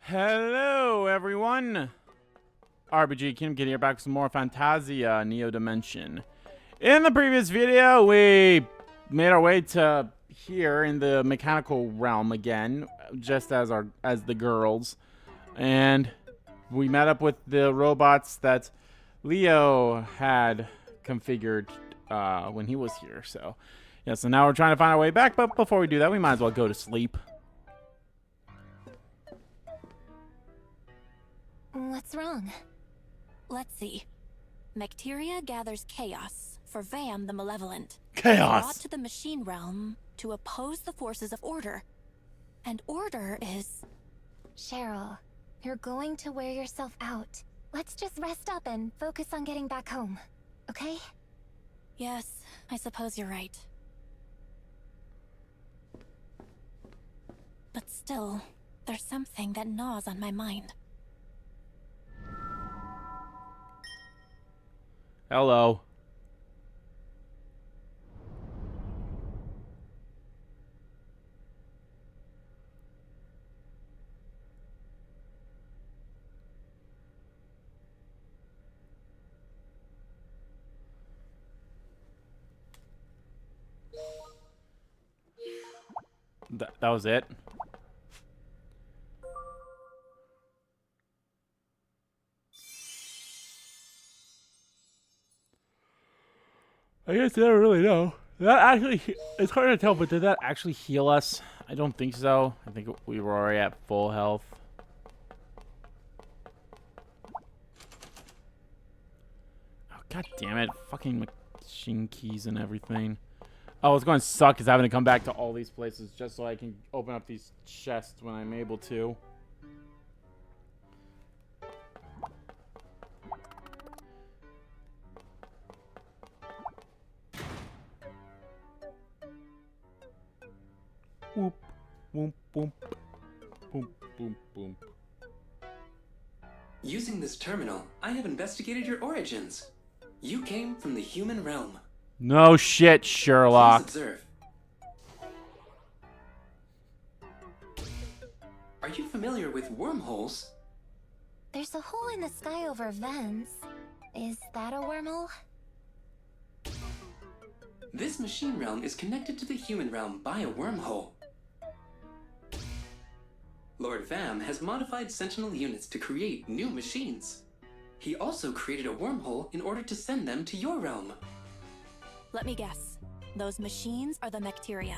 Hello, everyone. RPG Kim Kid here, back with some more Fantasia Neo Dimension. In the previous video, we made our way to here in the mechanical realm again, just as the girls, and we met up with the robots that Leo had configured when he was here. So, yeah. So now we're trying to find our way back. But before we do that, we might as well go to sleep. What's wrong? Let's see. Bacteria gathers chaos for Vam the Malevolent. Chaos! Brought to the machine realm to oppose the forces of order. And order is... Cheryl, you're going to wear yourself out. Let's just rest up and focus on getting back home, okay? Yes, I suppose you're right. But still, there's something that gnaws on my mind. Hello. That was it. I guess I don't really know. That actually, it's hard to tell, but did that actually heal us? I don't think so. I think we were already at full health. Oh, god damn it. Fucking machine keys and everything. Oh, it's going to suck is having to come back to all these places just so I can open up these chests when I'm able to. Whoop, whoop, whoop, boom, boom, boom. Using this terminal, I have investigated your origins. You came from the human realm. No shit, Sherlock. Please observe. Are you familiar with wormholes? There's a hole in the sky over vents. Is that a wormhole? This machine realm is connected to the human realm by a wormhole. Lord Vam has modified Sentinel units to create new machines. He also created a wormhole in order to send them to your realm. Let me guess. Those machines are the bacteria,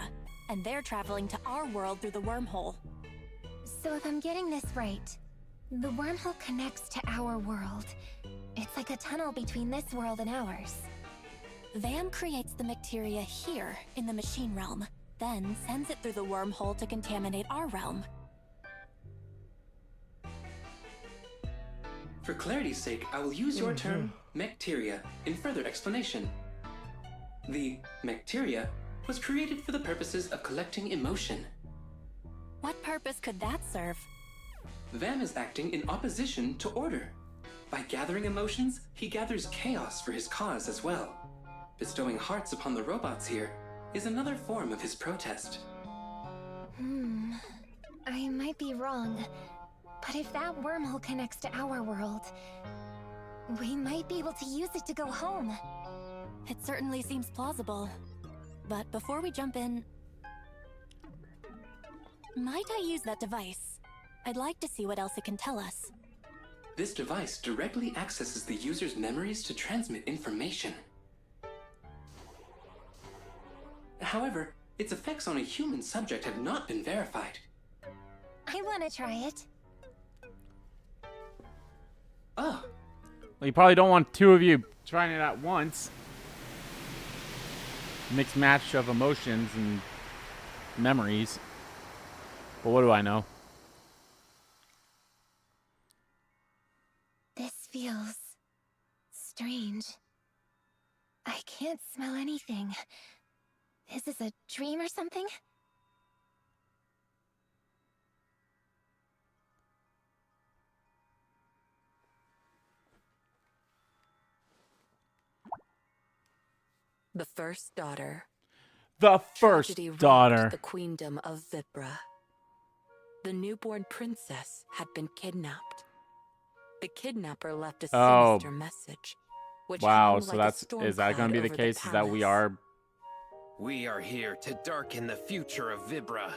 and they're traveling to our world through the wormhole. So if I'm getting this right, the wormhole connects to our world. It's like a tunnel between this world and ours. Vam creates the bacteria here in the machine realm, then sends it through the wormhole to contaminate our realm. For clarity's sake, I will use your term, bacteria, in further explanation. The bacteria was created for the purposes of collecting emotion. What purpose could that serve? Vam is acting in opposition to order. By gathering emotions, he gathers chaos for his cause as well. Bestowing hearts upon the robots here is another form of his protest. I might be wrong, but if that wormhole connects to our world, we might be able to use it to go home. It certainly seems plausible. But before we jump in, might I use that device? I'd like to see what else it can tell us. This device directly accesses the user's memories to transmit information. However, its effects on a human subject have not been verified. I want to try it. Oh, Well, you probably don't want two of you trying it at once. Mixed match of emotions and memories. But what do I know? This feels strange. I can't smell anything. Is this a dream or something? The first daughter. The first Tragedy rocked daughter. the queendom of Vipra. The newborn princess had been kidnapped. The kidnapper left a Oh. sinister message, which Wow, hung so like a that's storm is that cloud going to be the over case? Is that we palace. are We are here to darken the future of Vibra.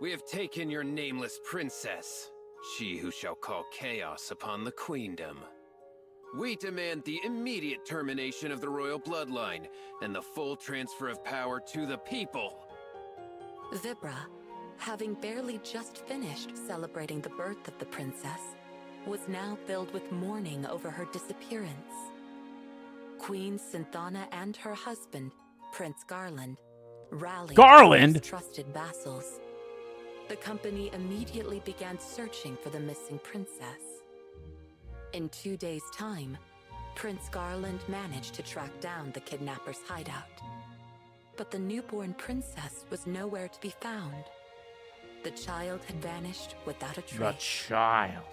We have taken your nameless princess, she who shall call chaos upon the queendom. We demand the immediate termination of the royal bloodline and the full transfer of power to the people. Vibra, having barely just finished celebrating the birth of the princess, was now filled with mourning over her disappearance. Queen Synthana and her husband, Prince Garland, rallied Garland? his trusted vassals. The company immediately began searching for the missing princess. In 2 days' time, Prince Garland managed to track down the kidnapper's hideout. But the newborn princess was nowhere to be found. The child had vanished without a the trace. child.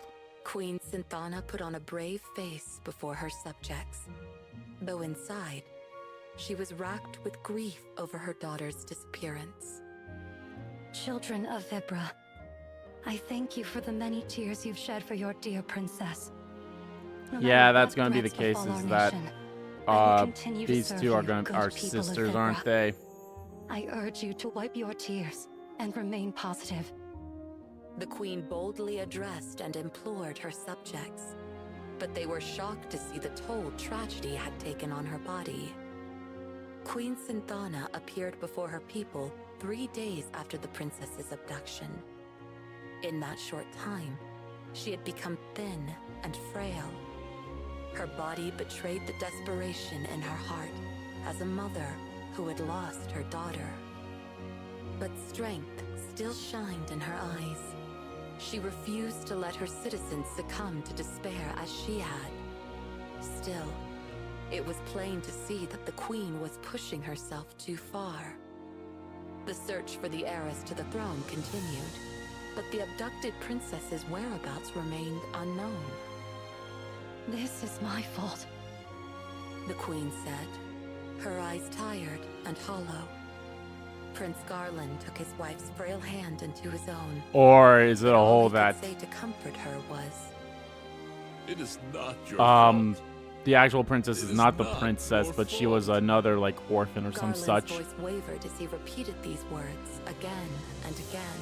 Queen Synthana put on a brave face before her subjects, though inside, she was racked with grief over her daughter's disappearance. Children of Vibra, I thank you for the many tears you've shed for your dear princess. No Yeah, matter that's what going to be the threats case. befall Is our that nation, I will continue to these serve two are you, going to good our people of sisters, Vibra. aren't they? I urge you to wipe your tears and remain positive. The queen boldly addressed and implored her subjects, but they were shocked to see the toll tragedy had taken on her body. Queen Synthana appeared before her people 3 days after the princess's abduction. In that short time, she had become thin and frail. Her body betrayed the desperation in her heart as a mother who had lost her daughter. But strength still shined in her eyes. She refused to let her citizens succumb to despair as she had. Still, it was plain to see that the queen was pushing herself too far. The search for the heiress to the throne continued, but the abducted princess's whereabouts remained unknown. This is my fault. The queen said, her eyes tired and hollow. Prince Garland took his wife's frail hand into his own. Or is it a But all whole he could that say to comfort her was, It is not your fault. the actual princess It is is not the not princess, your but she was fault. another like orphan or some Garland's such. voice wavered as he repeated these words again and again.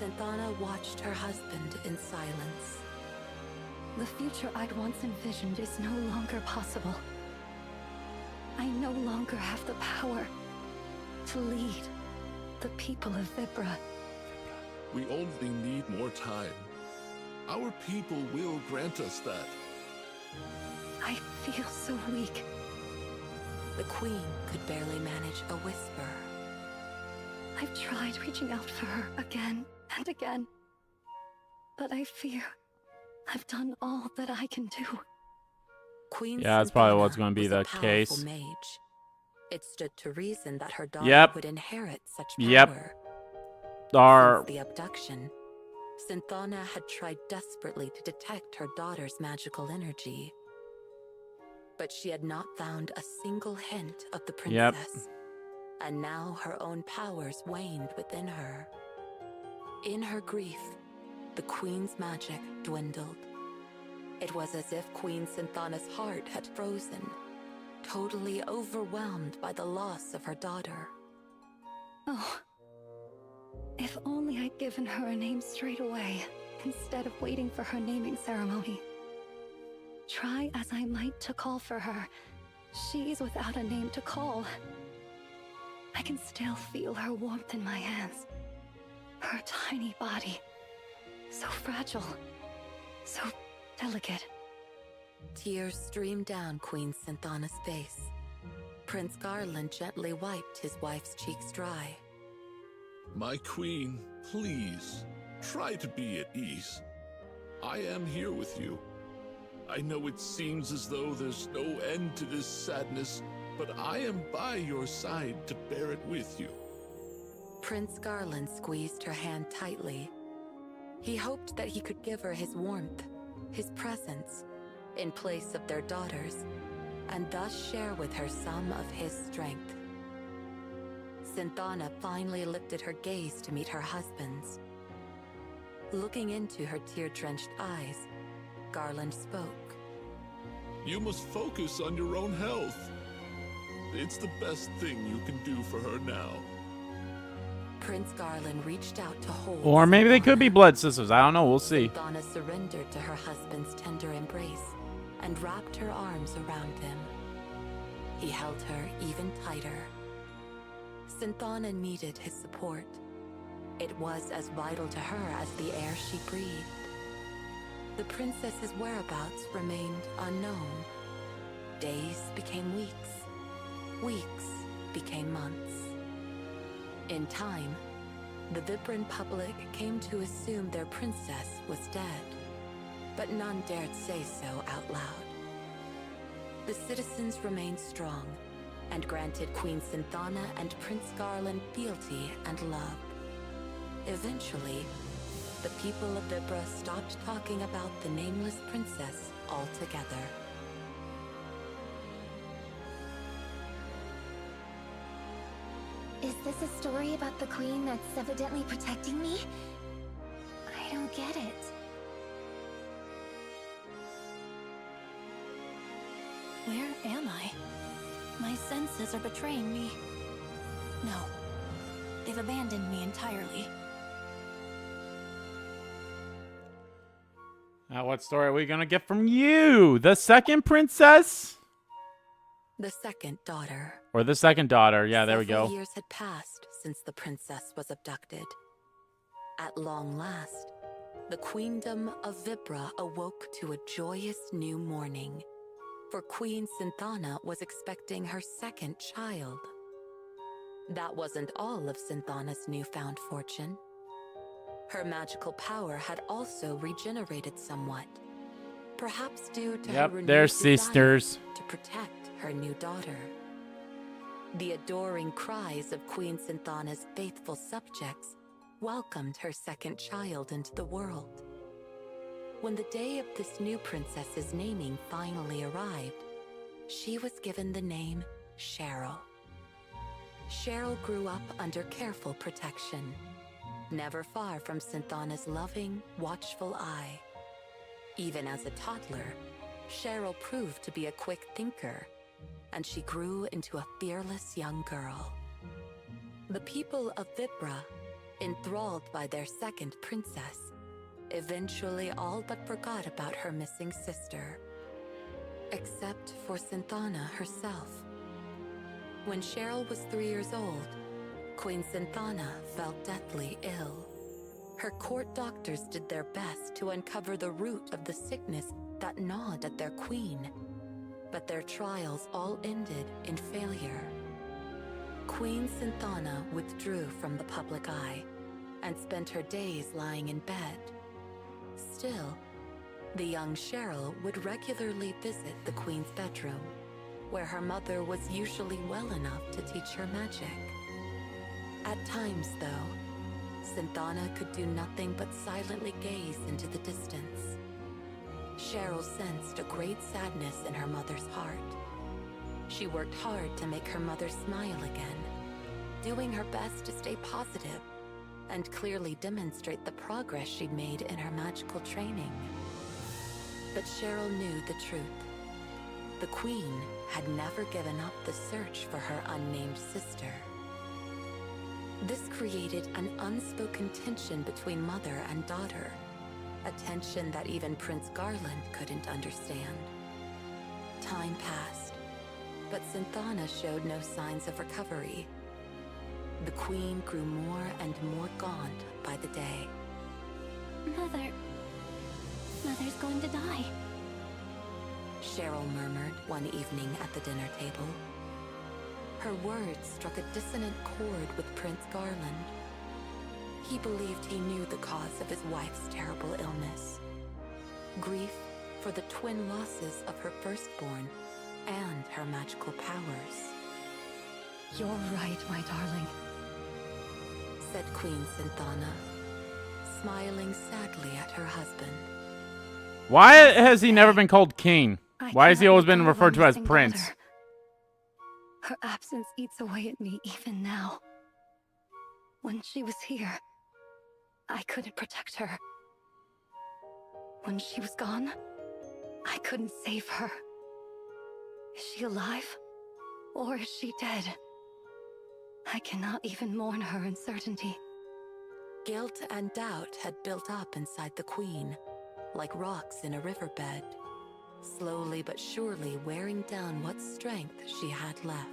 Synthana watched her husband in silence. The future I'd once envisioned is no longer possible. I no longer have the power to lead the people of Vibra. We only need more time. Our people will grant us that. I feel so weak. The queen could barely manage a whisper. I've tried reaching out for her again and again. But I fear I've done all that I can do. Queen Yeah, that's probably Synthana what's gonna be was a the powerful case. mage. It stood to reason that her daughter Yep. would inherit such power. Yep. Our Since the abduction, Synthana had tried desperately to detect her daughter's magical energy. But she had not found a single hint of the Yep. princess. And now her own powers waned within her. In her grief, the queen's magic dwindled. It was as if Queen Synthana's heart had frozen, totally overwhelmed by the loss of her daughter. Oh. If only I'd given her a name straight away, instead of waiting for her naming ceremony. Try as I might to call for her, she's without a name to call. I can still feel her warmth in my hands. Her tiny body. So fragile. So delicate. Tears streamed down Queen Synthana's face. Prince Garland gently wiped his wife's cheeks dry. My queen, please, try to be at ease. I am here with you. I know it seems as though there's no end to this sadness, but I am by your side to bear it with you. Prince Garland squeezed her hand tightly. He hoped that he could give her his warmth, his presence, in place of their daughters, and thus share with her some of his strength. Synthana finally lifted her gaze to meet her husband's. Looking into her tear-drenched eyes, Garland spoke. You must focus on your own health. It's the best thing you can do for her now. Prince Garland reached out to hold. Or maybe they could be Synthana. blood sisters. I don't know. We'll see. Synthana surrendered to her husband's tender embrace and wrapped her arms around him. He held her even tighter. Synthana needed his support. It was as vital to her as the air she breathed. The princess's whereabouts remained unknown. Days became weeks. Weeks became months. In time, the Vibran public came to assume their princess was dead, but none dared say so out loud. The citizens remained strong and granted Queen Synthana and Prince Garland fealty and love. Eventually, the people of Vibra stopped talking about the nameless princess altogether. Is this a story about the queen that's evidently protecting me? I don't get it. Where am I? My senses are betraying me. No, they've abandoned me entirely. Now, what story are we gonna get from you? The second princess? The second daughter. Or the second daughter. Yeah, there we Several go. years had passed since the princess was abducted. At long last, the queendom of Vibra awoke to a joyous new morning, for Queen Synthana was expecting her second child. That wasn't all of Synthana's newfound fortune. Her magical power had also regenerated somewhat, perhaps due to her Yep, renewed they're desire sisters. to protect her new daughter. The adoring cries of Queen Synthana's faithful subjects welcomed her second child into the world. When the day of this new princess's naming finally arrived, she was given the name Cheryl. Cheryl grew up under careful protection, never far from Synthana's loving, watchful eye. Even as a toddler, Cheryl proved to be a quick thinker, and she grew into a fearless young girl. The people of Vibra, enthralled by their second princess, eventually all but forgot about her missing sister, except for Synthana herself. When Cheryl was 3 years old, Queen Synthana fell deathly ill. Her court doctors did their best to uncover the root of the sickness that gnawed at their queen, but their trials all ended in failure. Queen Synthana withdrew from the public eye and spent her days lying in bed. Still, the young Cheryl would regularly visit the queen's bedroom, where her mother was usually well enough to teach her magic. At times, though, Synthana could do nothing but silently gaze into the distance. Cheryl sensed a great sadness in her mother's heart. She worked hard to make her mother smile again, doing her best to stay positive and clearly demonstrate the progress she'd made in her magical training. But Cheryl knew the truth. The queen had never given up the search for her unnamed sister. This created an unspoken tension between mother and daughter, a tension that even Prince Garland couldn't understand. Time passed, but Synthana showed no signs of recovery. The queen grew more and more gaunt by the day. Mother's going to die. Cheryl murmured one evening at the dinner table. Her words struck a dissonant chord with Prince Garland. He believed he knew the cause of his wife's terrible illness. Grief for the twin losses of her firstborn and her magical powers. You're right, my darling. Said Queen Synthana, smiling sadly at her husband. Why has he never been called king? I Why has he cannot always been let go of referred to my as missing prince? daughter. Her absence eats away at me even now. When she was here, I couldn't protect her. When she was gone, I couldn't save her. Is she alive? Or is she dead? I cannot even mourn her uncertainty. Guilt and doubt had built up inside the queen, like rocks in a riverbed, slowly but surely wearing down what strength she had left.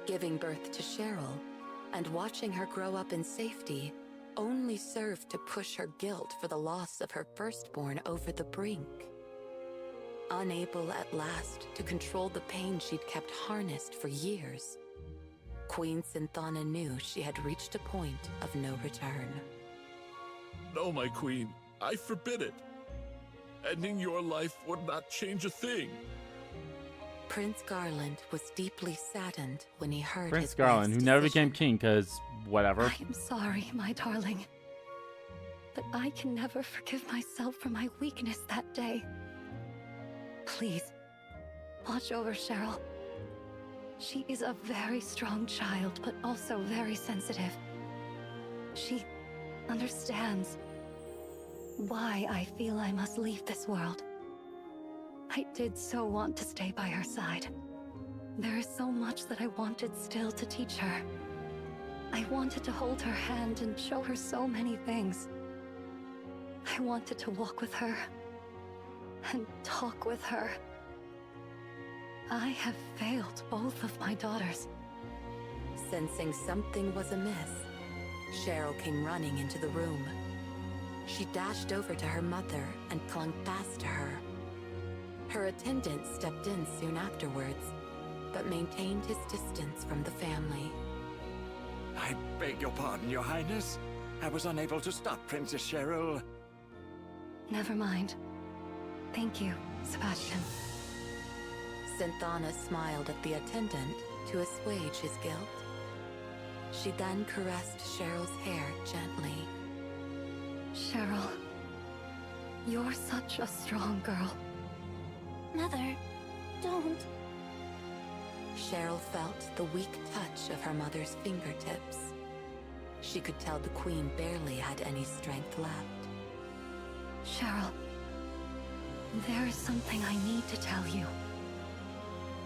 Giving birth to Cheryl and watching her grow up in safety only served to push her guilt for the loss of her firstborn over the brink. Unable at last to control the pain she'd kept harnessed for years, Queen Synthana knew she had reached a point of no return. No, my queen, I forbid it. Ending your life would not change a thing. Prince Garland was deeply saddened when he heard Prince his Garland, who wife's never decision. became king, because whatever. I am sorry, my darling. But I can never forgive myself for my weakness that day. Please, watch over Cheryl. She is a very strong child, but also very sensitive. She understands why I feel I must leave this world. I did so want to stay by her side. There is so much that I wanted still to teach her. I wanted to hold her hand and show her so many things. I wanted to walk with her and talk with her. I have failed both of my daughters. Sensing something was amiss, Cheryl came running into the room. She dashed over to her mother and clung fast to her. Her attendant stepped in soon afterwards, but maintained his distance from the family. I beg your pardon, Your Highness. I was unable to stop Princess Cheryl. Never mind. Thank you, Sebastian. Synthana smiled at the attendant to assuage his guilt. She then caressed Cheryl's hair gently. Cheryl, you're such a strong girl. Mother, don't. Cheryl felt the weak touch of her mother's fingertips. She could tell the queen barely had any strength left. Cheryl, there is something I need to tell you.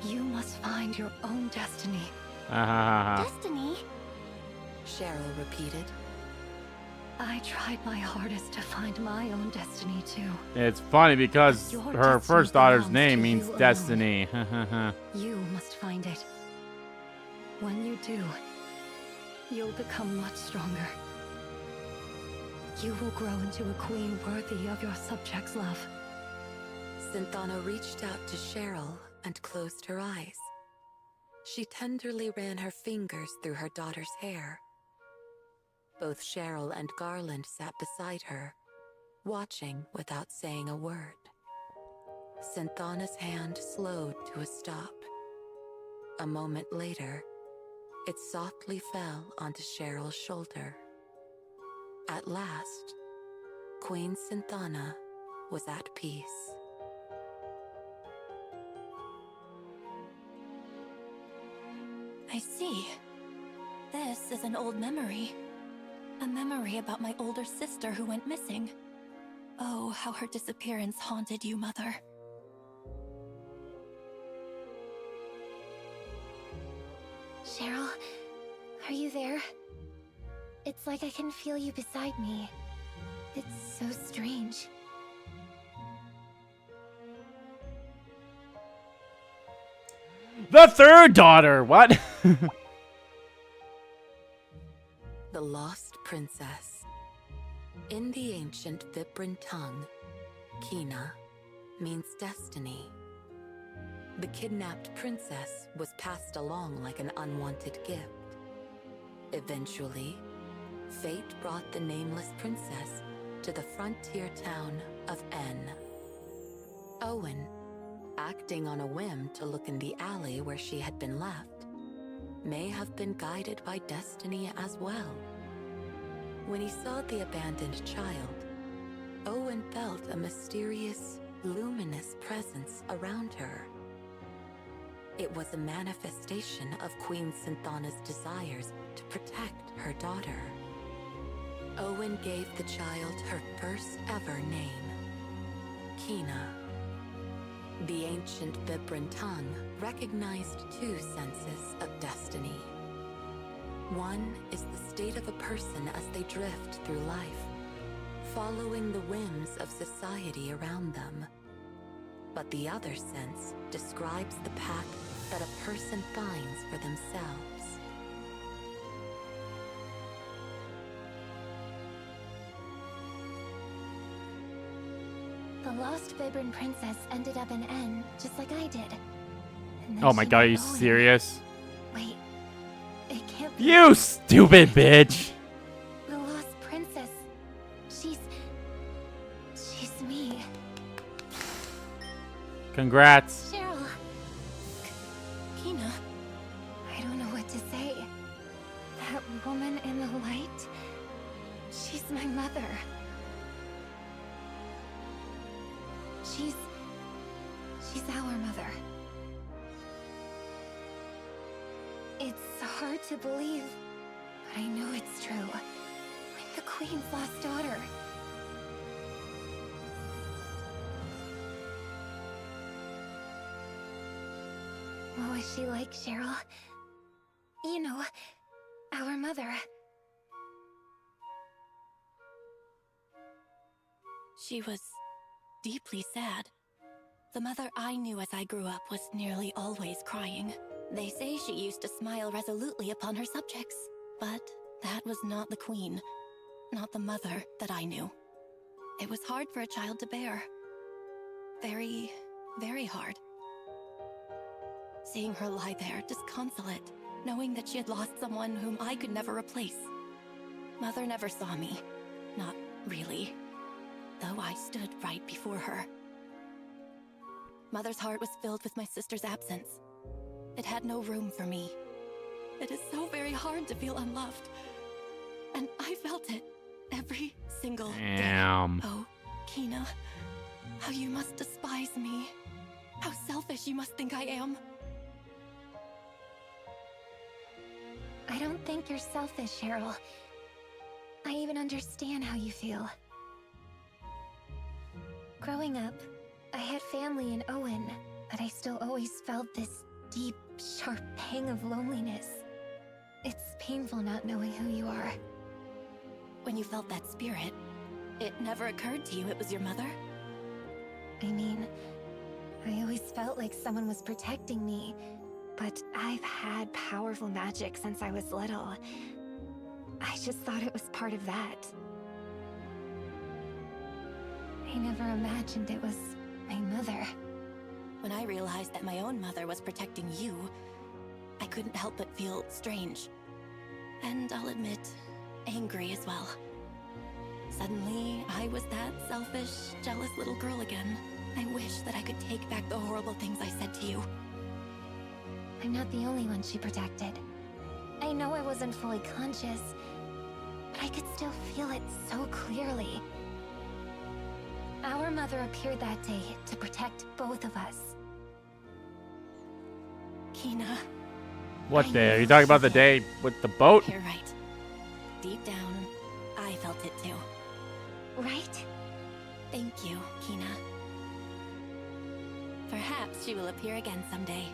You must find your own destiny. Destiny? Cheryl repeated. I tried my hardest to find my own destiny too. It's funny because Your her destiny first daughter's belongs name to means you alone. destiny. You must find it. When you do, you'll become much stronger. You will grow into a queen worthy of your subjects' love. Synthana reached out to Cheryl and closed her eyes. She tenderly ran her fingers through her daughter's hair. Both Cheryl and Garland sat beside her, watching without saying a word. Synthana's hand slowed to a stop. A moment later, it softly fell onto Cheryl's shoulder. At last, Queen Synthana was at peace. I see. This is an old memory. A memory about my older sister who went missing. Oh, how her disappearance haunted you, Mother. Cheryl, are you there? It's like I can feel you beside me. It's so strange. The third daughter. What? The Lost Princess. In the ancient Vibran tongue, Kina means destiny. The kidnapped princess was passed along like an unwanted gift. Eventually, fate brought the nameless princess to the frontier town of N. Owen, acting on a whim to look in the alley where she had been left, may have been guided by destiny as well. When he saw the abandoned child, Owen felt a mysterious, luminous presence around her. It was a manifestation of Queen Synthana's desires to protect her daughter. Owen gave the child her first ever name, Kina. The ancient Vibran tongue recognized two senses of destiny. One is the state of a person as they drift through life, following the whims of society around them. But the other sense describes the path that a person finds for themselves. The lost Vibran princess ended up in N, just like I did. And then Oh my she god, are met you Owen. serious? Wait, it can't be. You stupid bitch! The lost princess. She's me. Congrats. Cheryl. Kina, I don't know what to say. That woman in the light. She's my mother. She's our mother. It's hard to believe, but I know it's true. I'm the Queen's lost daughter. What was she like, Cheryl? You know, our mother. she was deeply sad. The mother I knew as I grew up was nearly always crying. They say she used to smile resolutely upon her subjects, but that was not the Queen, not the mother that I knew. It was hard for a child to bear. Very, very hard. Seeing her lie there, disconsolate, knowing that she had lost someone whom I could never replace. Mother never saw me. Not really. Though I stood right before her. Mother's heart was filled with my sister's absence. It had no room for me. It is so very hard to feel unloved. And I felt it every single Damn. day. Oh, Kina, how you must despise me. How selfish you must think I am. I don't think you're selfish, Cheryl. I even understand how you feel. Growing up, I had family in Owen, but I still always felt this deep, sharp pang of loneliness. It's painful not knowing who you are. When you felt that spirit, it never occurred to you it was your mother? I mean, I always felt like someone was protecting me, but I've had powerful magic since I was little. I just thought it was part of that. I never imagined it was my mother. When I realized that my own mother was protecting you, I couldn't help but feel strange. And I'll admit, angry as well. Suddenly, I was that selfish, jealous little girl again. I wish that I could take back the horrible things I said to you. I'm not the only one she protected. I know I wasn't fully conscious, but I could still feel it so clearly. Our mother appeared that day to protect both of us. Kina, What I day? Are know you talking about she the day with the boat? you're right. Deep down, I felt it too. Right? Thank you, Kina. Perhaps she will appear again someday.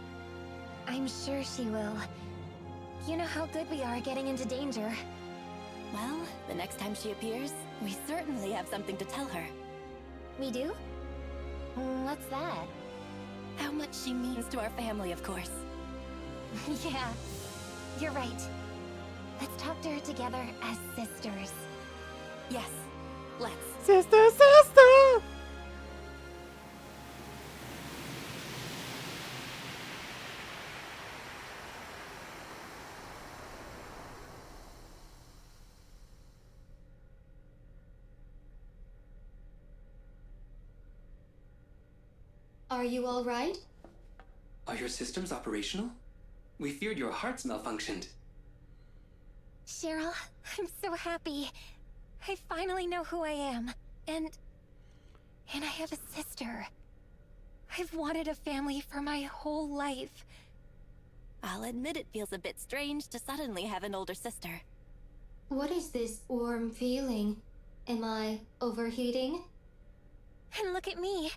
I'm sure she will. You know how good we are at getting into danger. Well, the next time she appears, we certainly have something to tell her. We do? What's that? How much she means to our family, of course. Yeah, you're right. Let's talk to her together as sisters. Yes, let's. Sister, sister! Are you all right? Are your systems operational? We feared your hearts malfunctioned. Cheryl, I'm so happy. I finally know who I am. And I have a sister. I've wanted a family for my whole life. I'll admit it feels a bit strange to suddenly have an older sister. What is this warm feeling? Am I overheating? And look at me.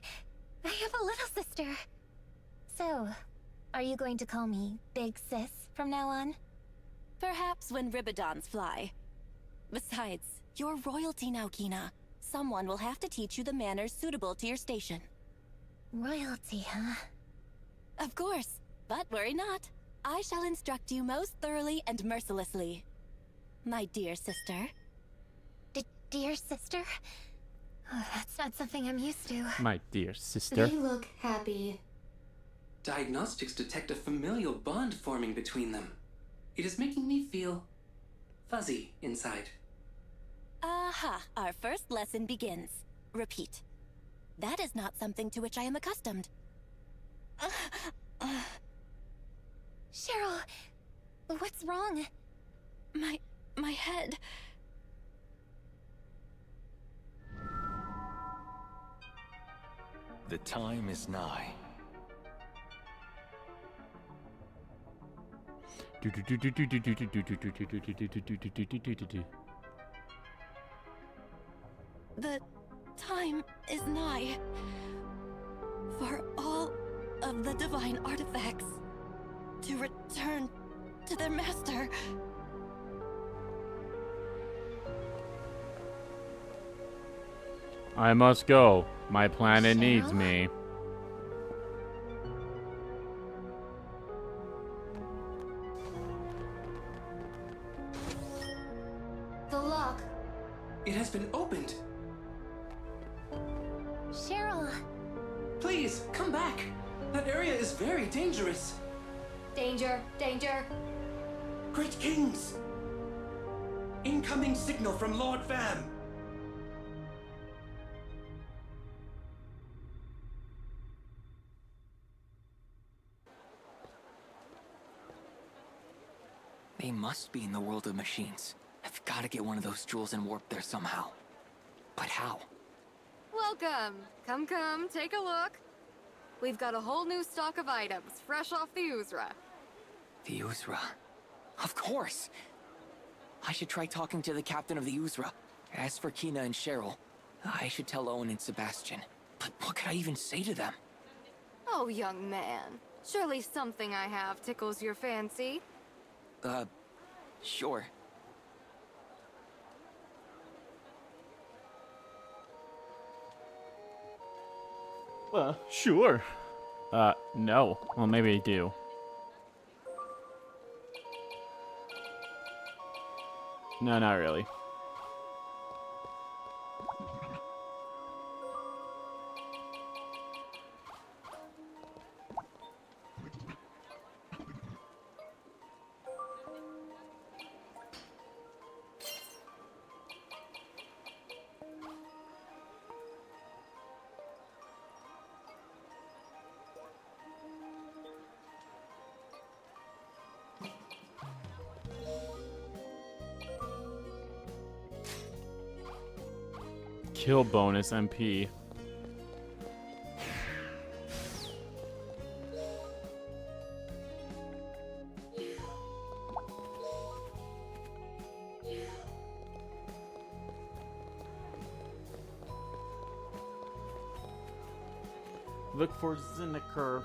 I have a little sister. So, are you going to call me Big Sis from now on? Perhaps when Ribidons fly. Besides, you're royalty now, Kina. Someone will have to teach you the manners suitable to your station. Royalty, huh? Of course, but worry not. I shall instruct you most thoroughly and mercilessly. My dear sister. Dear sister? Oh, that's not something I'm used to. My dear sister. They look happy. Diagnostics detect a familial bond forming between them. It is making me feel fuzzy inside. Aha, our first lesson begins. Repeat. That is not something to which I am accustomed. Cheryl, what's wrong? My head. The time is nigh. The time is nigh for all of the divine artifacts to return to their master. I must go. My planet needs Cheryl? me. The lock. It has been opened. Cheryl! Please, come back. That area is very dangerous. Danger, danger. Great Kings! Incoming signal from Lord Vam! They must be in the world of machines. I've got to get one of those jewels and warp there somehow. But how? Welcome! Come, take a look. We've got a whole new stock of items, fresh off the Uzra. The Uzra. Of course! I should try talking to the captain of the Uzra. As for Kina and Cheryl, I should tell Owen and Sebastian. But what could I even say to them? Oh, young man. Surely something I have tickles your fancy. Sure. Sure. No. Well, maybe I do. No, not really. Kill bonus MP. Look for Zinniker.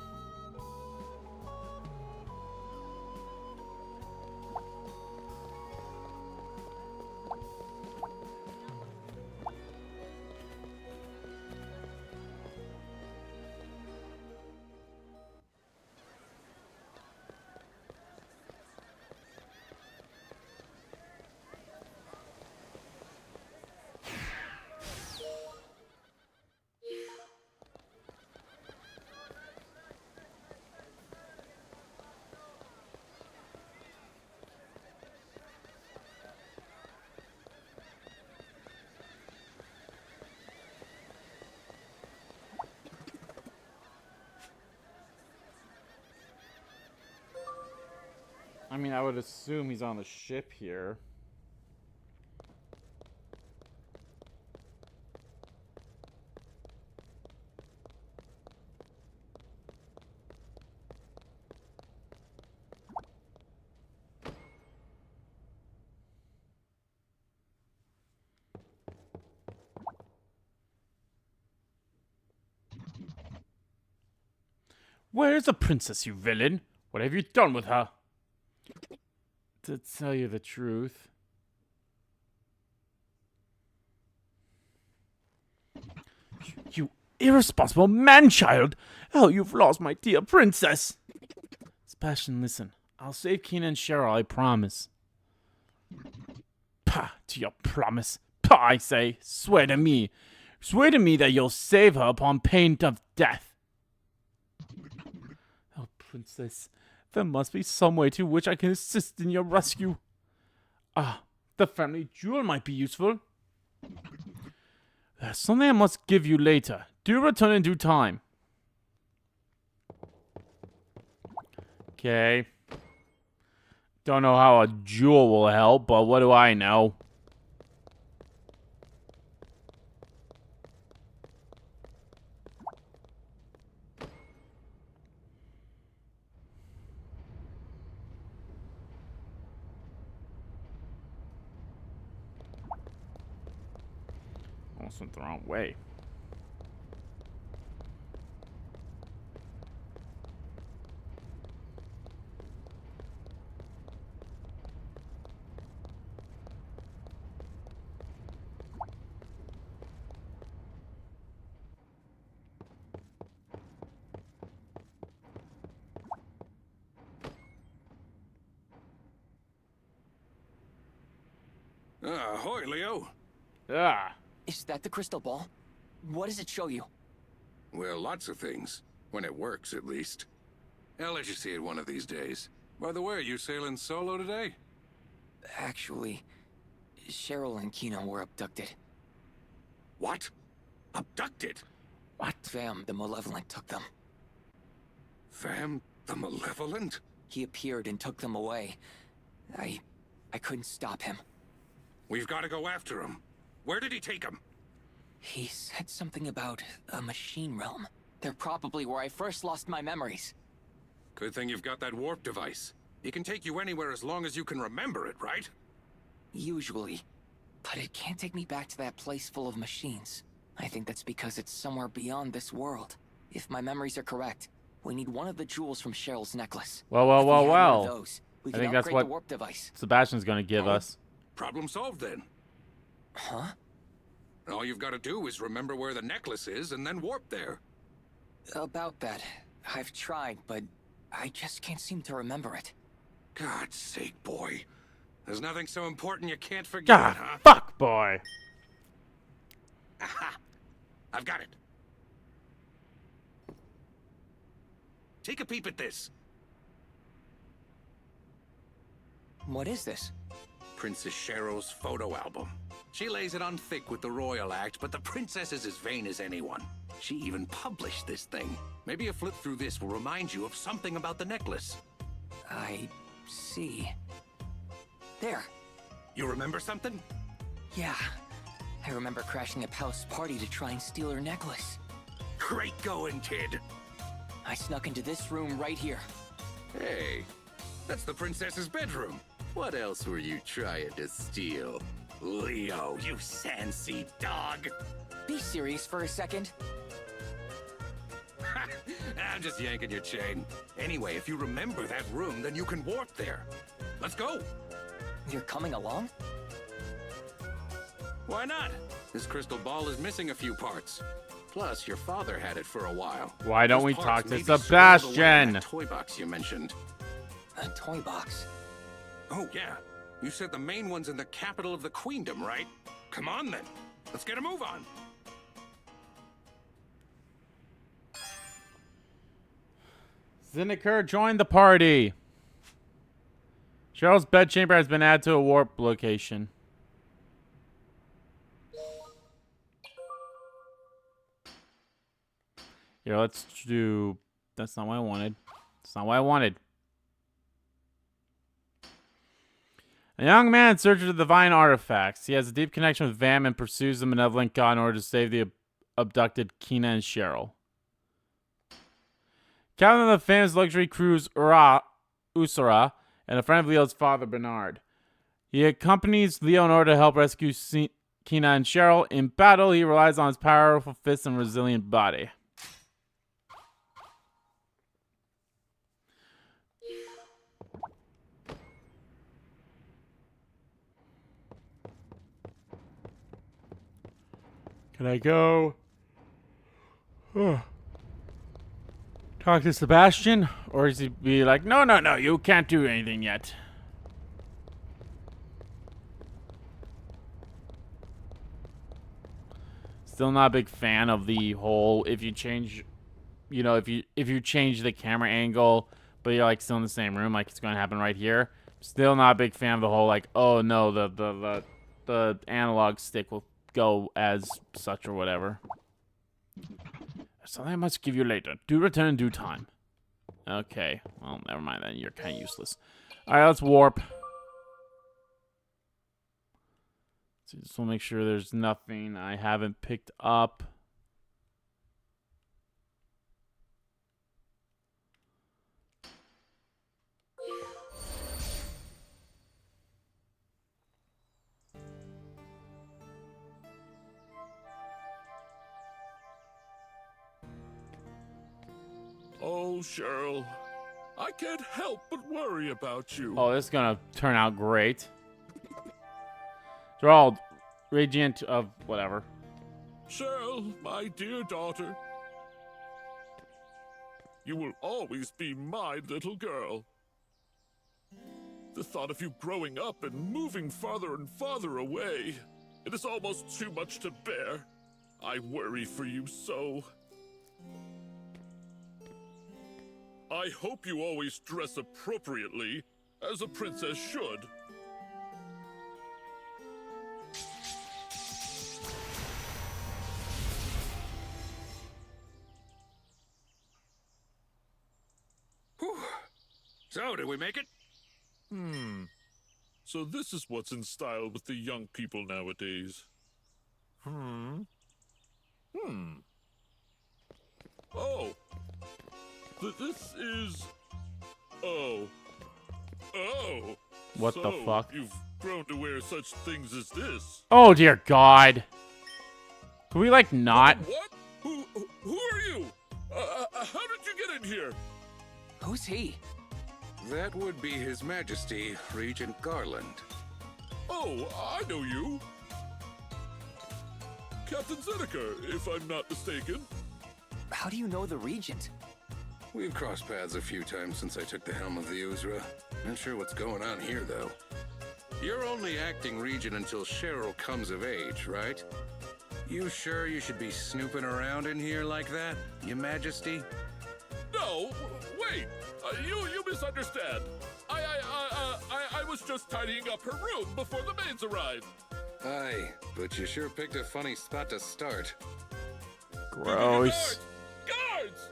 I mean, I would assume he's on the ship here. Where's the princess, you villain? What have you done with her? To tell you the truth, you irresponsible man-child! Oh, you've lost my dear princess! Sebastian, listen. I'll save Kina and Cheryl, I promise. Pah, to your promise. Pah, I say. Swear to me. Swear to me that you'll save her upon pain of death. Oh, princess, there must be some way to which I can assist in your rescue. Ah, the family jewel might be useful. There's something I must give you later. Do return in due time. Okay. Don't know how a jewel will help, but what do I know? Almost went the wrong way. Ahoy, Leo. Ah. Is that the crystal ball? What does it show you? Well, lots of things. When it works, at least. I'll let you see it one of these days. By the way, are you sailing solo today? Actually, Cheryl and Kina were abducted. What? Abducted? What? Vam the Malevolent took them. Vam the Malevolent? He appeared and took them away. I couldn't stop him. We've got to go after him. Where did he take him? He said something about a machine realm. They're probably where I first lost my memories. Good thing you've got that warp device. He can take you anywhere as long as you can remember it, right? Usually. But it can't take me back to that place full of machines. I think that's because it's somewhere beyond this world. If my memories are correct, we need one of the jewels from Cheryl's necklace. Well. If we had one of those, we I could think that's upgrade what the warp device. Sebastian's gonna give us. Problem solved then. Huh? All you've got to do is remember where the necklace is and then warp there. About that, I've tried, but I just can't seem to remember it. God's sake, boy. There's nothing so important you can't forget, God, huh? fuck, boy. Aha! I've got it. Take a peep at this. What is this? Princess Cheryl's photo album. She lays it on thick with the royal act, but the princess is as vain as anyone. She even published this thing. Maybe a flip through this will remind you of something about the necklace. I see. There. You remember something? Yeah. I remember crashing a palace party to try and steal her necklace. Great going, kid. I snuck into this room right here. Hey, that's the princess's bedroom. What else were you trying to steal? Leo, you sandseed dog! Be serious for a second. I'm just yanking your chain. Anyway, if you remember that room, then you can warp there. Let's go! You're coming along? Why not? This crystal ball is missing a few parts. Plus, your father had it for a while. Why don't Those we parts talk to may be stored away in Sebastian? that toy box you mentioned. A toy box. Oh, yeah. You said the main one's in the capital of the queendom, right? Come on, then. Let's get a move on. Zinniker, join the party. Cheryl's bedchamber has been added to a warp location. Here, let's do... That's not what I wanted. That's not what I wanted. A young man searches the divine artifacts. He has a deep connection with Vam and pursues the malevolent god in order to save the abducted Kina and Cheryl. Captain of the famous luxury cruise Usura and a friend of Leo's father, Bernard. He accompanies Leo in order to help rescue Kina and Cheryl. In battle, he relies on his powerful fists and resilient body. Can I go? Talk to Sebastian? Or is he be like, no, no, no, you can't do anything yet? Still not a big fan of the whole, if you change, you know, if you change the camera angle, but you're like still in the same room, like it's going to happen right here. Still not a big fan of the whole, like, oh no, the analog stick will go as such or whatever. Something I must give you later. Do return in due time. Okay. Well, never mind then. You're kind of useless. Alright, let's warp. So just want to make sure there's nothing I haven't picked up. Oh, Cheryl, I can't help but worry about you. Oh, this is gonna turn out great. They're all radiant of whatever. Cheryl, my dear daughter, you will always be my little girl. The thought of you growing up and moving farther and farther away, it is almost too much to bear. I worry for you so. I hope you always dress appropriately, as a princess should. Whew. So, did we make it? So this is what's in style with the young people nowadays. Oh. This is... Oh. What the fuck? You've grown to wear such things as this. Oh, dear God. Can we, like, not? What? Who are you? How did you get in here? Who's he? That would be His Majesty, Regent Garland. Oh, I know you. Captain Zeneca, if I'm not mistaken. How do you know the Regent? We've crossed paths a few times since I took the helm of the Uzra. Not sure what's going on here, though. You're only acting regent until Cheryl comes of age, right? You sure you should be snooping around in here like that, Your Majesty? No, wait. You misunderstand. I was just tidying up her room before the maids arrived. Aye, but you sure picked a funny spot to start. Gross. Guards!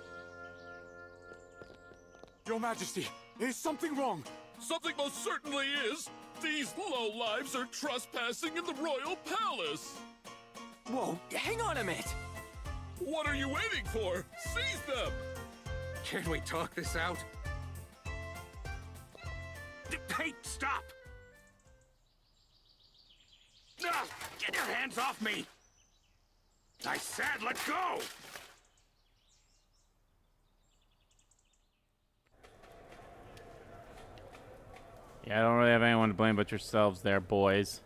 Your Majesty, is something wrong? Something most certainly is. These lowlives are trespassing in the royal palace. Whoa, hang on a minute. What are you waiting for? Seize them! Can we talk this out? Hey, stop! Ah, get your hands off me! I said let go! Yeah, I don't really have anyone to blame but yourselves there, boys.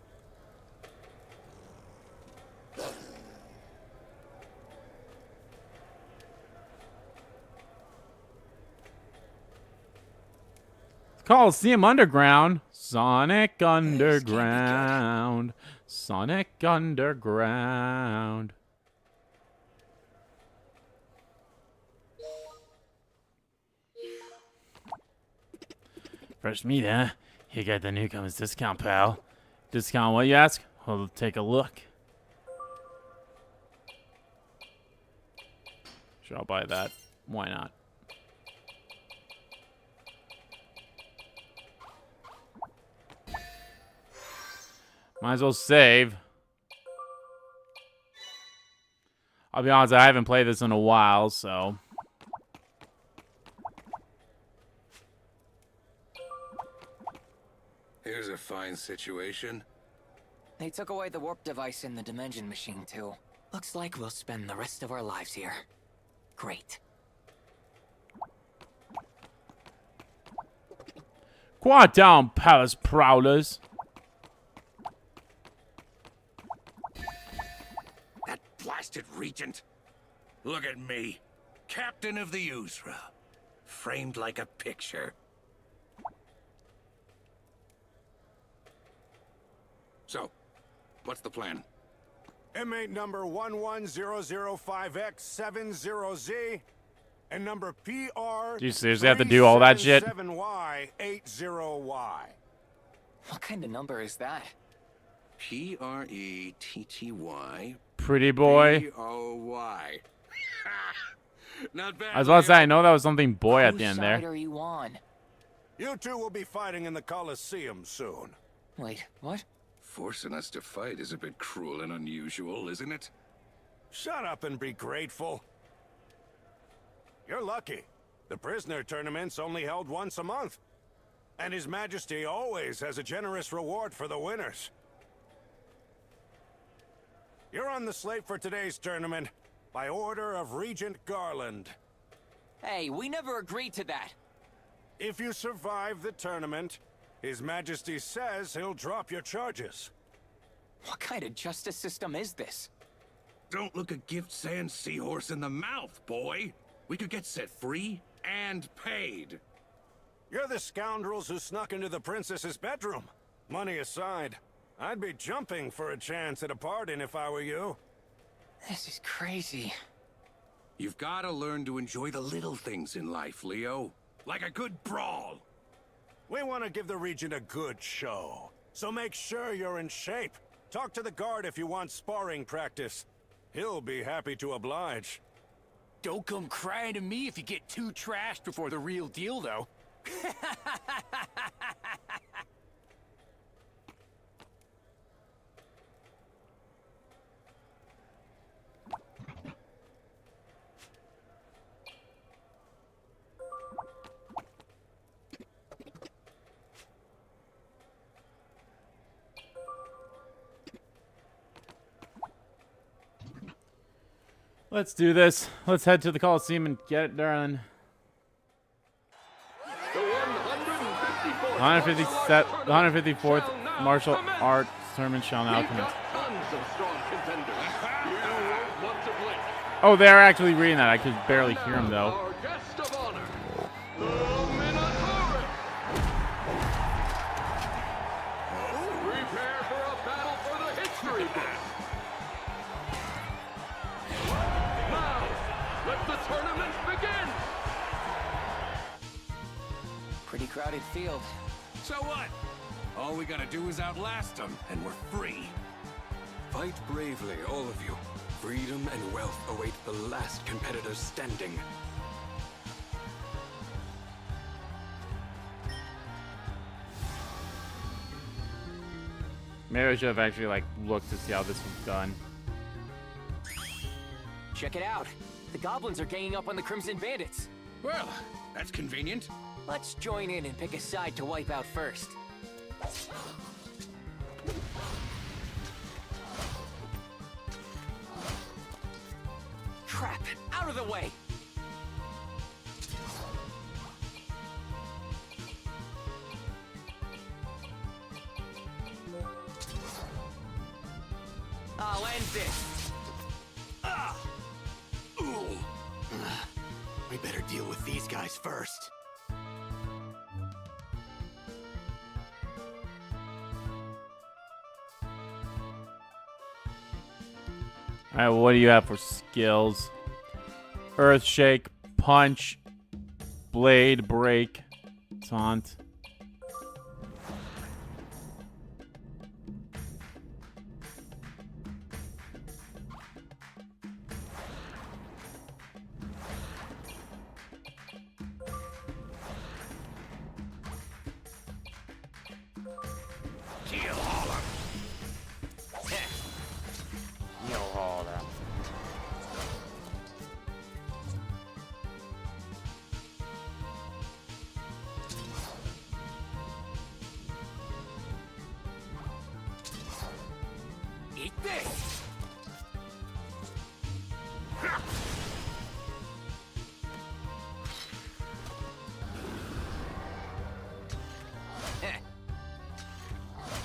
Coliseum Underground. Sonic Underground. Sonic Underground. First meet, huh? You got the newcomers discount, pal. Discount what, you ask? Well, take a look. Sure, I'll buy that. Why not? Might as well save. I'll be honest, I haven't played this in a while, so... Here's a fine situation. They took away the warp device in the dimension machine, too. Looks like we'll spend the rest of our lives here. Great. Quiet down, palace prowlers. That Regent. Look at me, Captain of the Uzra, framed like a picture. So, what's the plan? Inmate number 11005X70Z and number PR. Do you seriously have to do all that shit? 7Y80Y. What kind of number is that? P-R-E-T-T-Y. Pretty boy. B-O-Y. Not bad. I was about to say, I know that was something boy at the end Whose side there. are you on? You two will be fighting in the Coliseum soon. Wait, what? Forcing us to fight is a bit cruel and unusual, isn't it? Shut up and be grateful. You're lucky. The prisoner tournament's only held once a month. And His Majesty always has a generous reward for the winners. You're on the slate for today's tournament by order of Regent Garland. Hey, we never agreed to that. If you survive the tournament, His Majesty says he'll drop your charges. What kind of justice system is this? Don't look a gift sand seahorse in the mouth, boy. We could get set free and paid. You're the scoundrels who snuck into the princess's bedroom. Money aside, I'd be jumping for a chance at a pardon if I were you. This is crazy. You've got to learn to enjoy the little things in life, Leo. Like a good brawl. We want to give the Regent a good show, so make sure you're in shape. Talk to the guard if you want sparring practice. He'll be happy to oblige. Don't come crying to me if you get too trashed before the real deal, though. Let's do this. Let's head to the Coliseum and get it done. The 154th Martial Arts Tournament shall now commence. Oh, they're actually reading that. I could barely hear them, though. Our guest of honor, the Prepare for a battle for the history book. Now, let the tournament begin. Pretty crowded field. So what? All we gotta do is outlast them, and we're free. Fight bravely, all of you. Freedom and wealth await the last competitors standing. Maybe I should have actually like looked to see how this was done. Check it out. The goblins are ganging up on the Crimson Bandits. Well, that's convenient. Let's join in and pick a side to wipe out first. Crap! Out of the way! I'll end this. We better deal with these guys first. Alright, well, what do you have for skills? Earth Shake, Punch, Blade, Break, Taunt. Kill all of Eat this!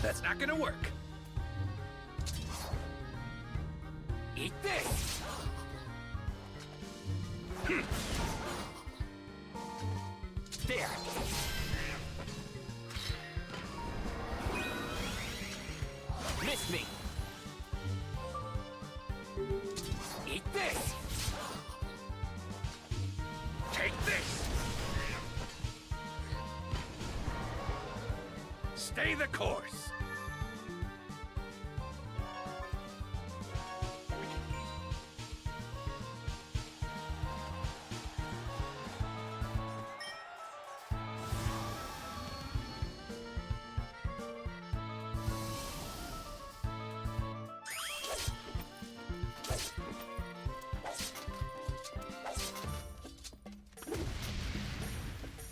That's not gonna work. Eat this! There. Missed me. Eat this. Take this! Stay the course!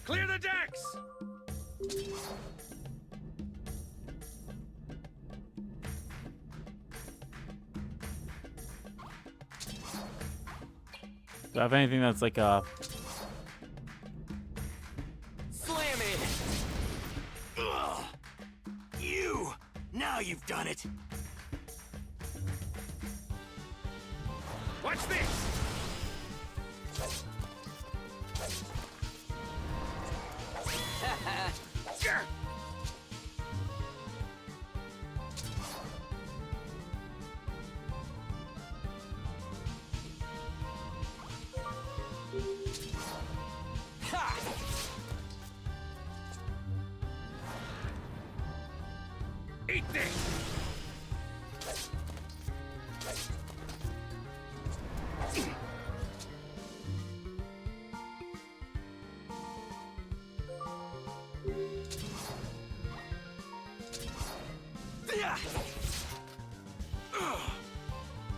Clear the decks! Do I have anything that's like a... Slam it! Ugh. You! Now you've done it! Watch this! Ha! Eat this!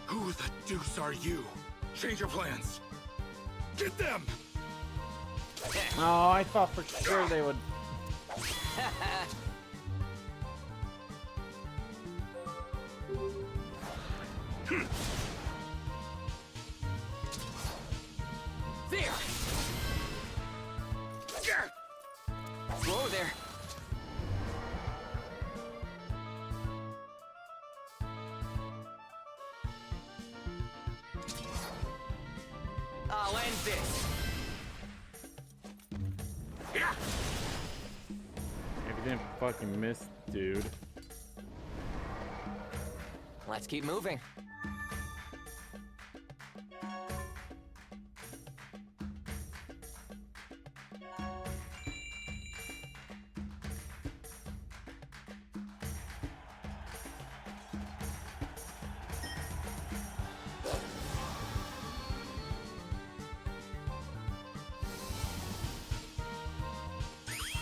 Who the deuce are you? Change your plans. Get them! Oh, I thought for sure they would... There! Whoa there! I'll end this! Everything fucking missed, dude. Let's keep moving.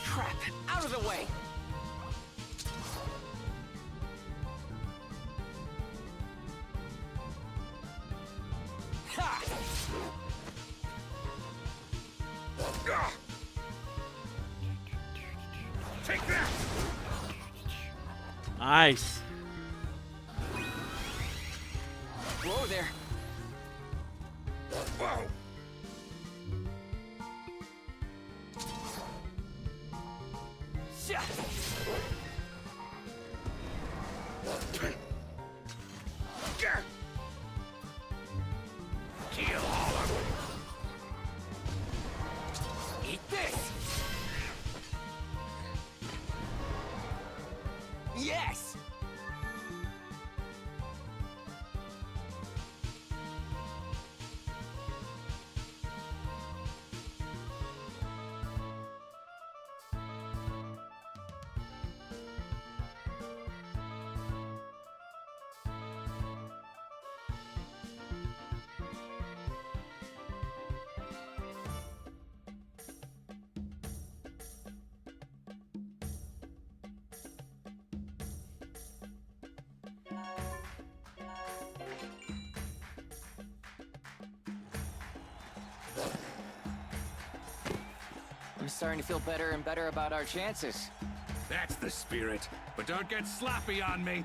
Crap! Out of the way! Ha! Take that! Nice. Whoa there! Whoa! Sha! Kill all of them! Eat this! Yes! I'm starting to feel better and better about our chances. That's the spirit. But don't get sloppy on me.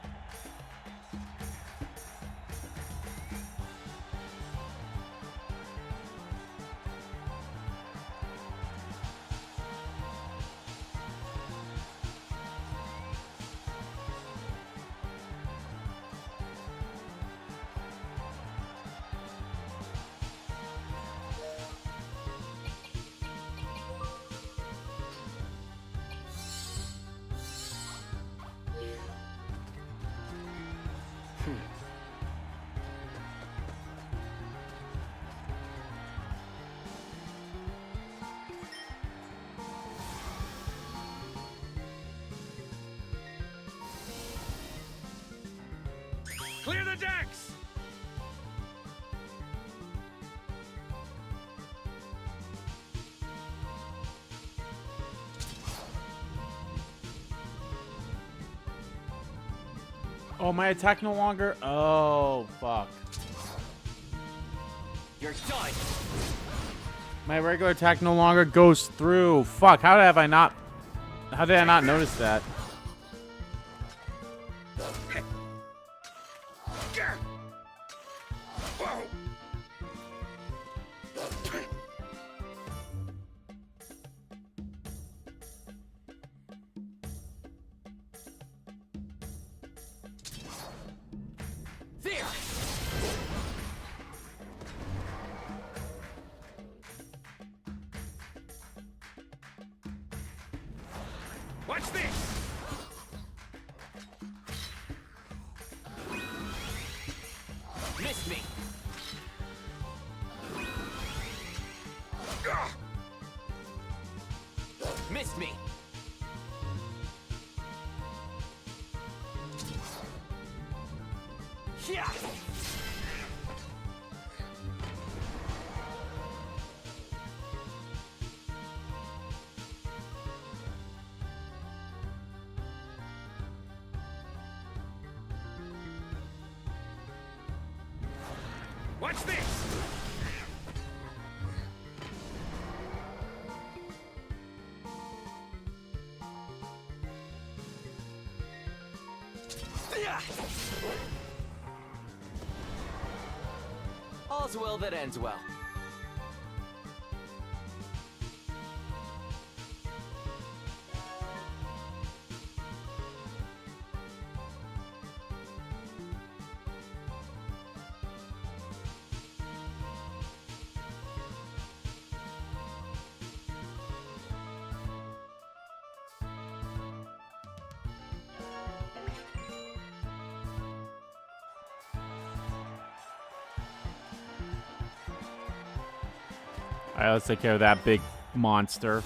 Clear the decks! Oh, my attack no longer. Oh, fuck. You're done. My regular attack no longer goes through. Fuck. How did I not notice that? There. Watch this! Missed me. Missed me. Yeah. Watch this! All's well that ends well. Alright, let's take care of that big monster.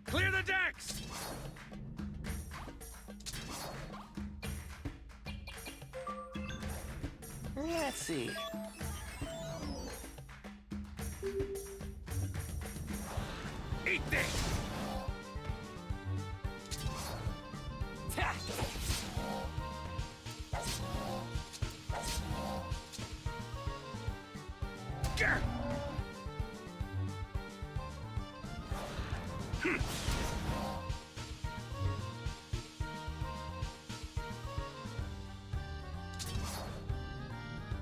Clear the decks! Let's see. Eat this! Ta! Grr!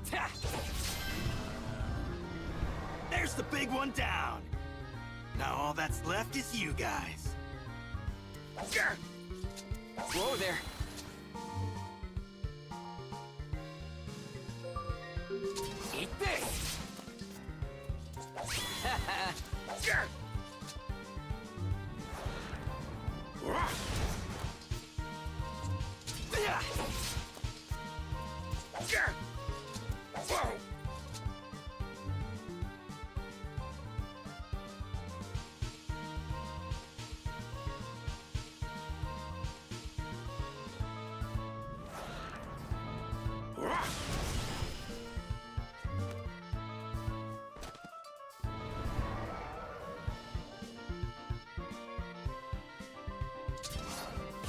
Ta! There's the big one down. Now all that's left is you guys. Grr! Whoa there. Eat this! Grr! Grr! Whoa!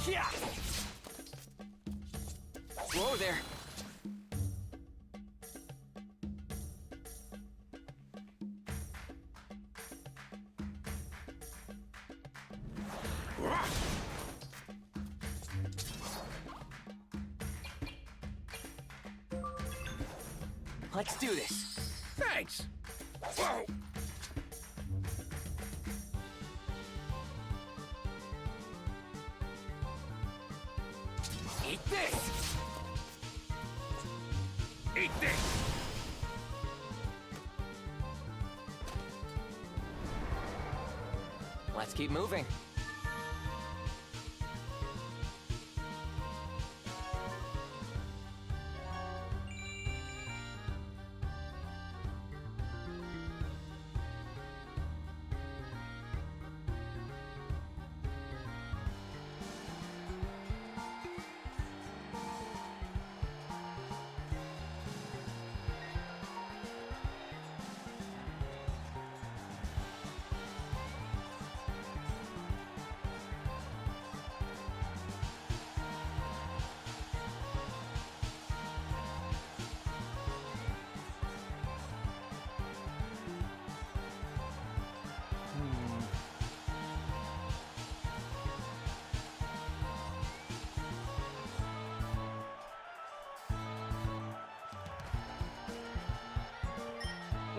Yeah! Whoa there. Let's do this. Thanks! Whoa! Eat this! Eat this! Let's keep moving.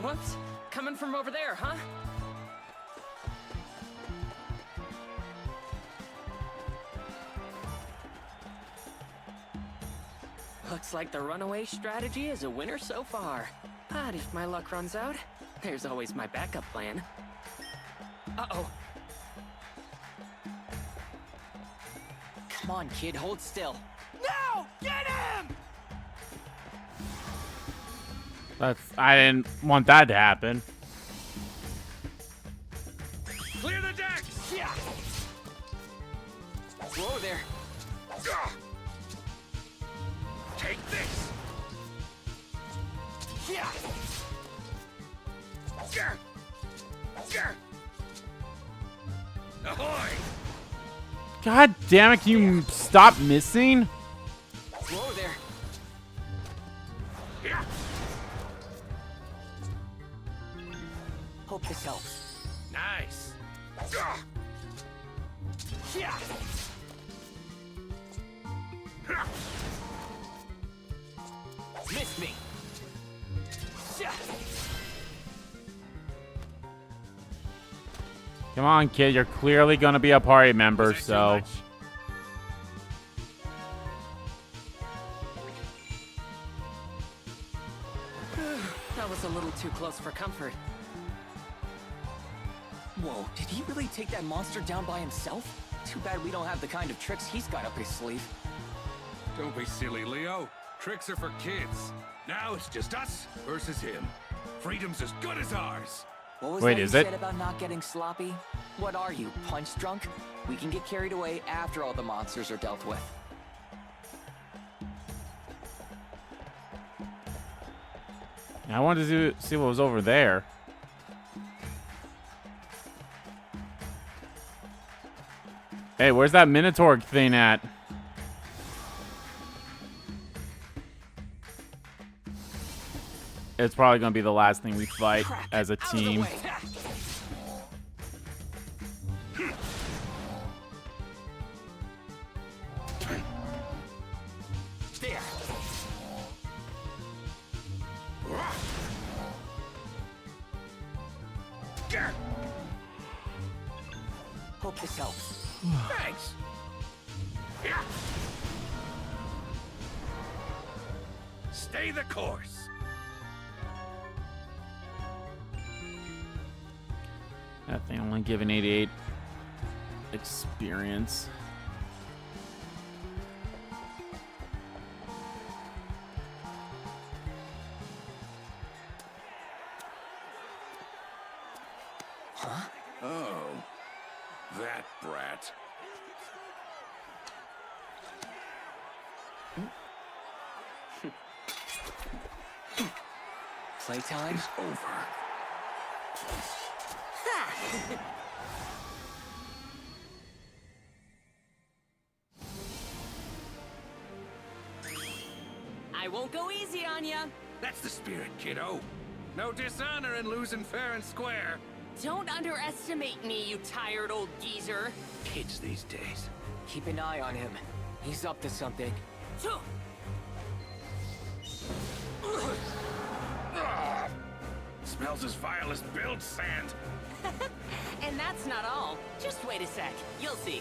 Whoops, coming from over there, huh? Looks like the runaway strategy is a winner so far. But if my luck runs out, there's always my backup plan. Uh-oh. Come on, kid, hold still. No! Get him! I didn't want that to happen. Clear the decks! Yeah! Whoa there. Take this! Yeah! Ahoy! God damn it, can you stop missing? Whoa there. Hope this helps. Nice. Yeah! Missed me. Come on, kid, you're clearly gonna be a party member, so. That was a little too close for comfort. Whoa, did he really take that monster down by himself? Too bad we don't have the kind of tricks he's got up his sleeve. Don't be silly, Leo. Tricks are for kids. Now it's just us versus him. Freedom's as good as ours. What was Wait, that is you it? said about not getting sloppy? What are you, punch drunk? We can get carried away after all the monsters are dealt with. I wanted to see what was over there. Hey, where's that Minotaur thing at? It's probably gonna be the last thing we fight as a team. There. Hope this helps. Thanks. Stay the course. That thing only giving 88 experience. Huh? Oh, that brat. Playtime? It's over. I won't go easy on ya. That's the spirit, kiddo. No dishonor in losing fair and square. Don't underestimate me, you tired old geezer. Kids these days. Keep an eye on him. He's up to something. Smells as vile as build sand. And that's not all. Just wait a sec. You'll see.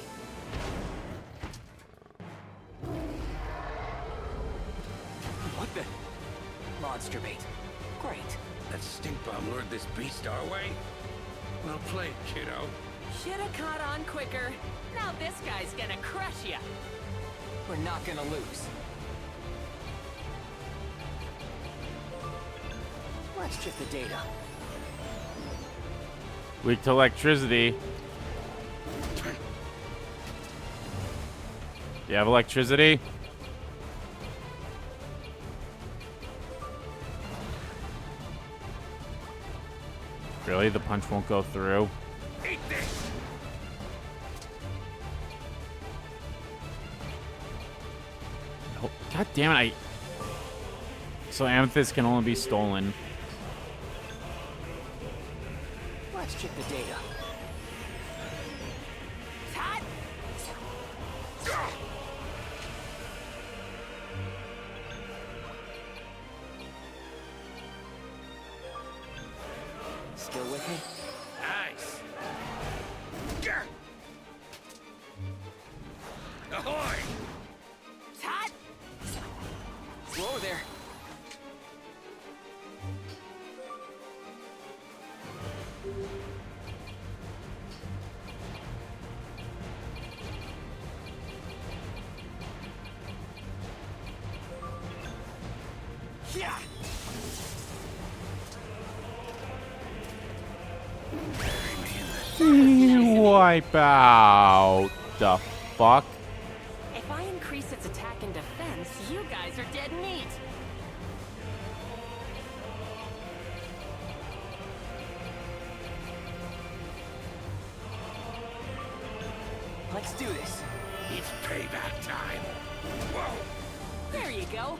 What the? Monster bait. Great. That stink bomb lured this beast our way. Well played, kiddo. Shoulda caught on quicker. Now this guy's gonna crush ya. We're not gonna lose. Let's check the data. Weak to electricity. You have electricity? Really? The punch won't go through? Eat this! Oh, God damn it, So amethyst can only be stolen. Let's check the data. Still with me? Nice. Ahoy! Whoa there. Yeah. Wipe out. The fuck? If I increase its attack and defense, you guys are dead meat. Let's do this. It's payback time. Whoa! There you go.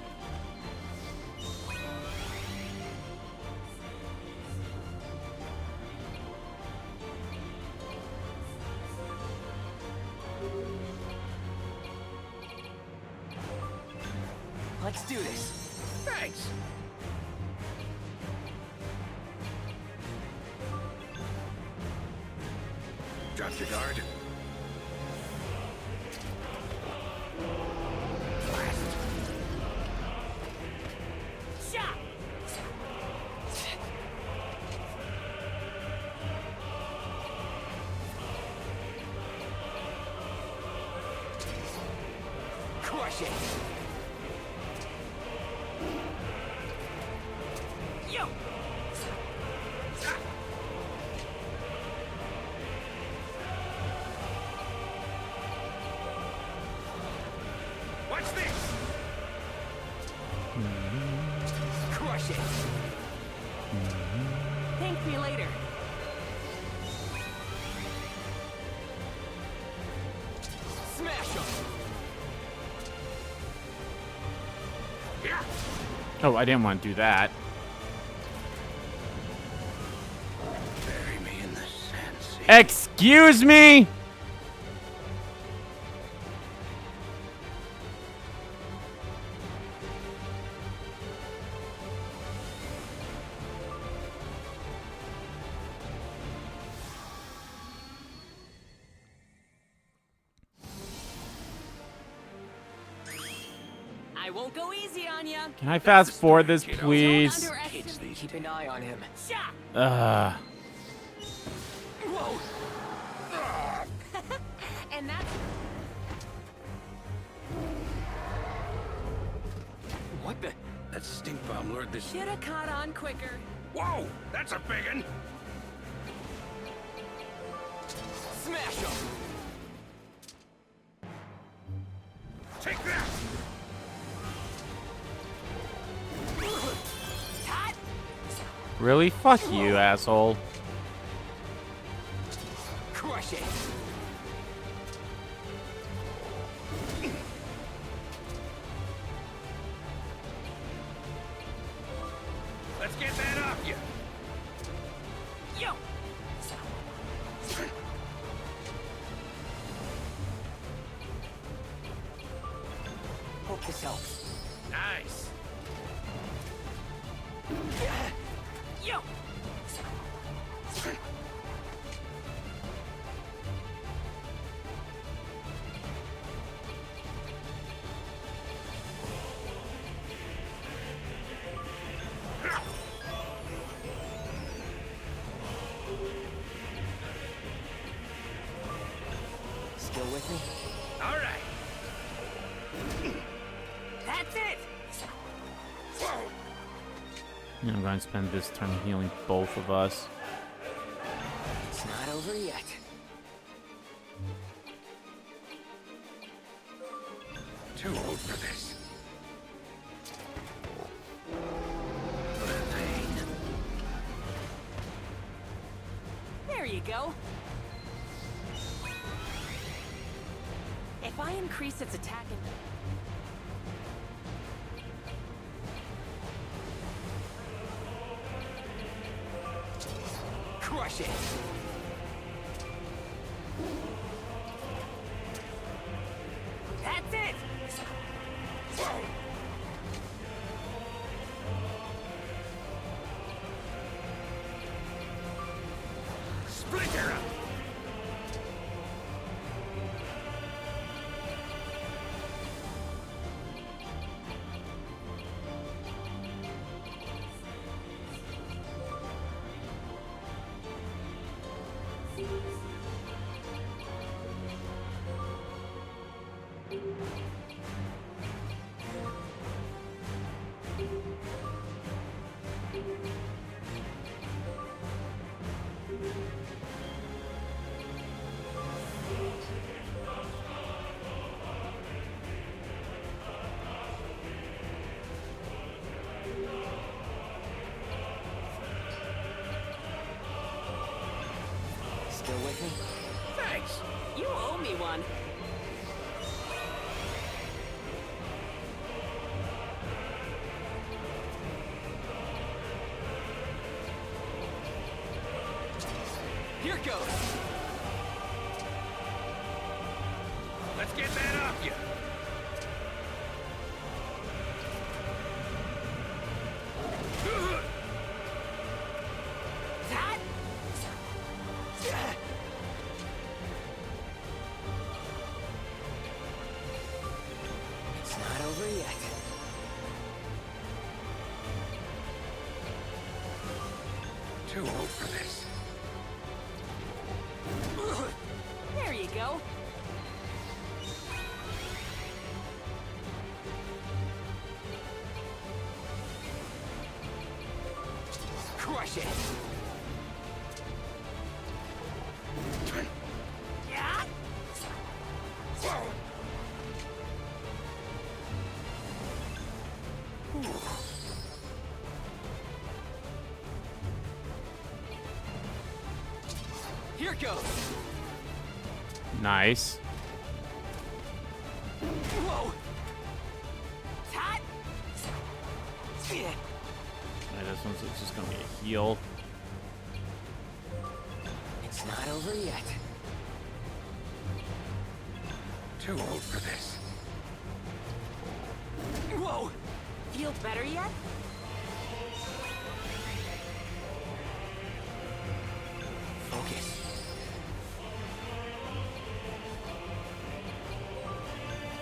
Let's do this. Thanks. Drop your guard. Shot. Crush it. Yo. Watch this! Crush it. Thank me later. Smash him. Yeah. Oh, I didn't want to do that. Bury me in the sand sea. Excuse me? I won't go easy on ya. Can I fast forward this, please? Keep an eye on him. Ugh. Whoa. And that's What the? That stink bomb lured this. shoulda caught on quicker. Whoa! That's a big one! Smash him. Take that! Really? Fuck you, asshole. Crush it. Let's get that off you! Yo. Hope this helps. Nice! Yo. That's it! I'm going to spend this turn healing both of us. It's not over yet. Too old for this. There you go. If I increase its attack and... Crush it! That's it! Splinter up! Still with me? Thanks. You owe me one. Here goes! Let's get that off you! That? It's not over yet. Too old for this. There you go. Crush it! Yeah? Here goes! Nice. Whoa! That? Alright, this one's just gonna be a heal. It's not over yet. Too old for this. Whoa! Feel better yet? Focus.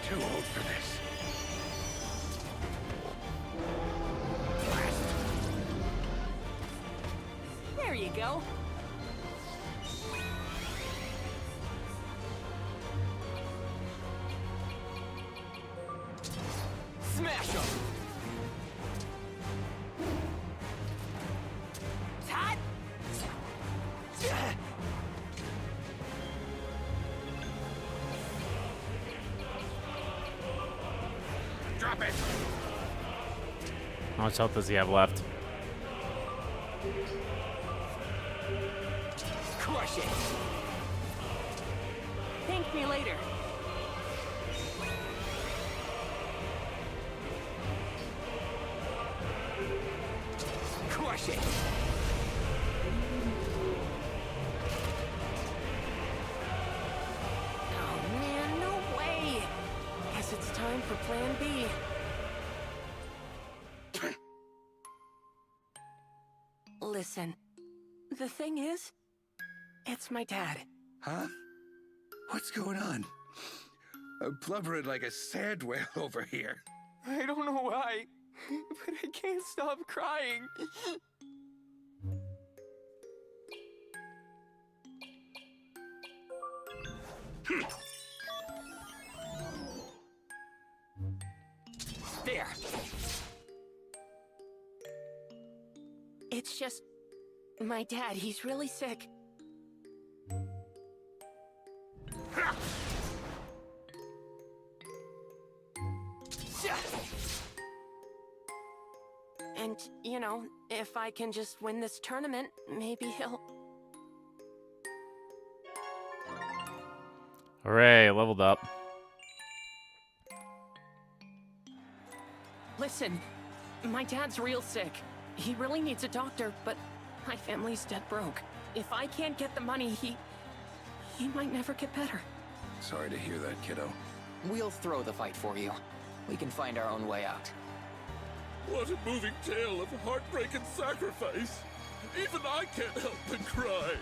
Too old for this. There you go. Smash him! That? Drop it! How much health does he have left? Crush it! Thank me later. Crush it! Oh man, no way. Guess it's time for plan B. Listen, the thing is, it's my dad. Huh? What's going on? I'm blubbering like a sand whale over here. I don't know why, but I can't stop crying. There. It's just... my dad, he's really sick. And, you know, if I can just win this tournament, maybe he'll... Hooray, leveled up. Listen, my dad's real sick. He really needs a doctor, but my family's dead broke. If I can't get the money, he might never get better. Sorry to hear that, kiddo. We'll throw the fight for you. We can find our own way out. What a moving tale of heartbreak and sacrifice. Even I can't help but cry.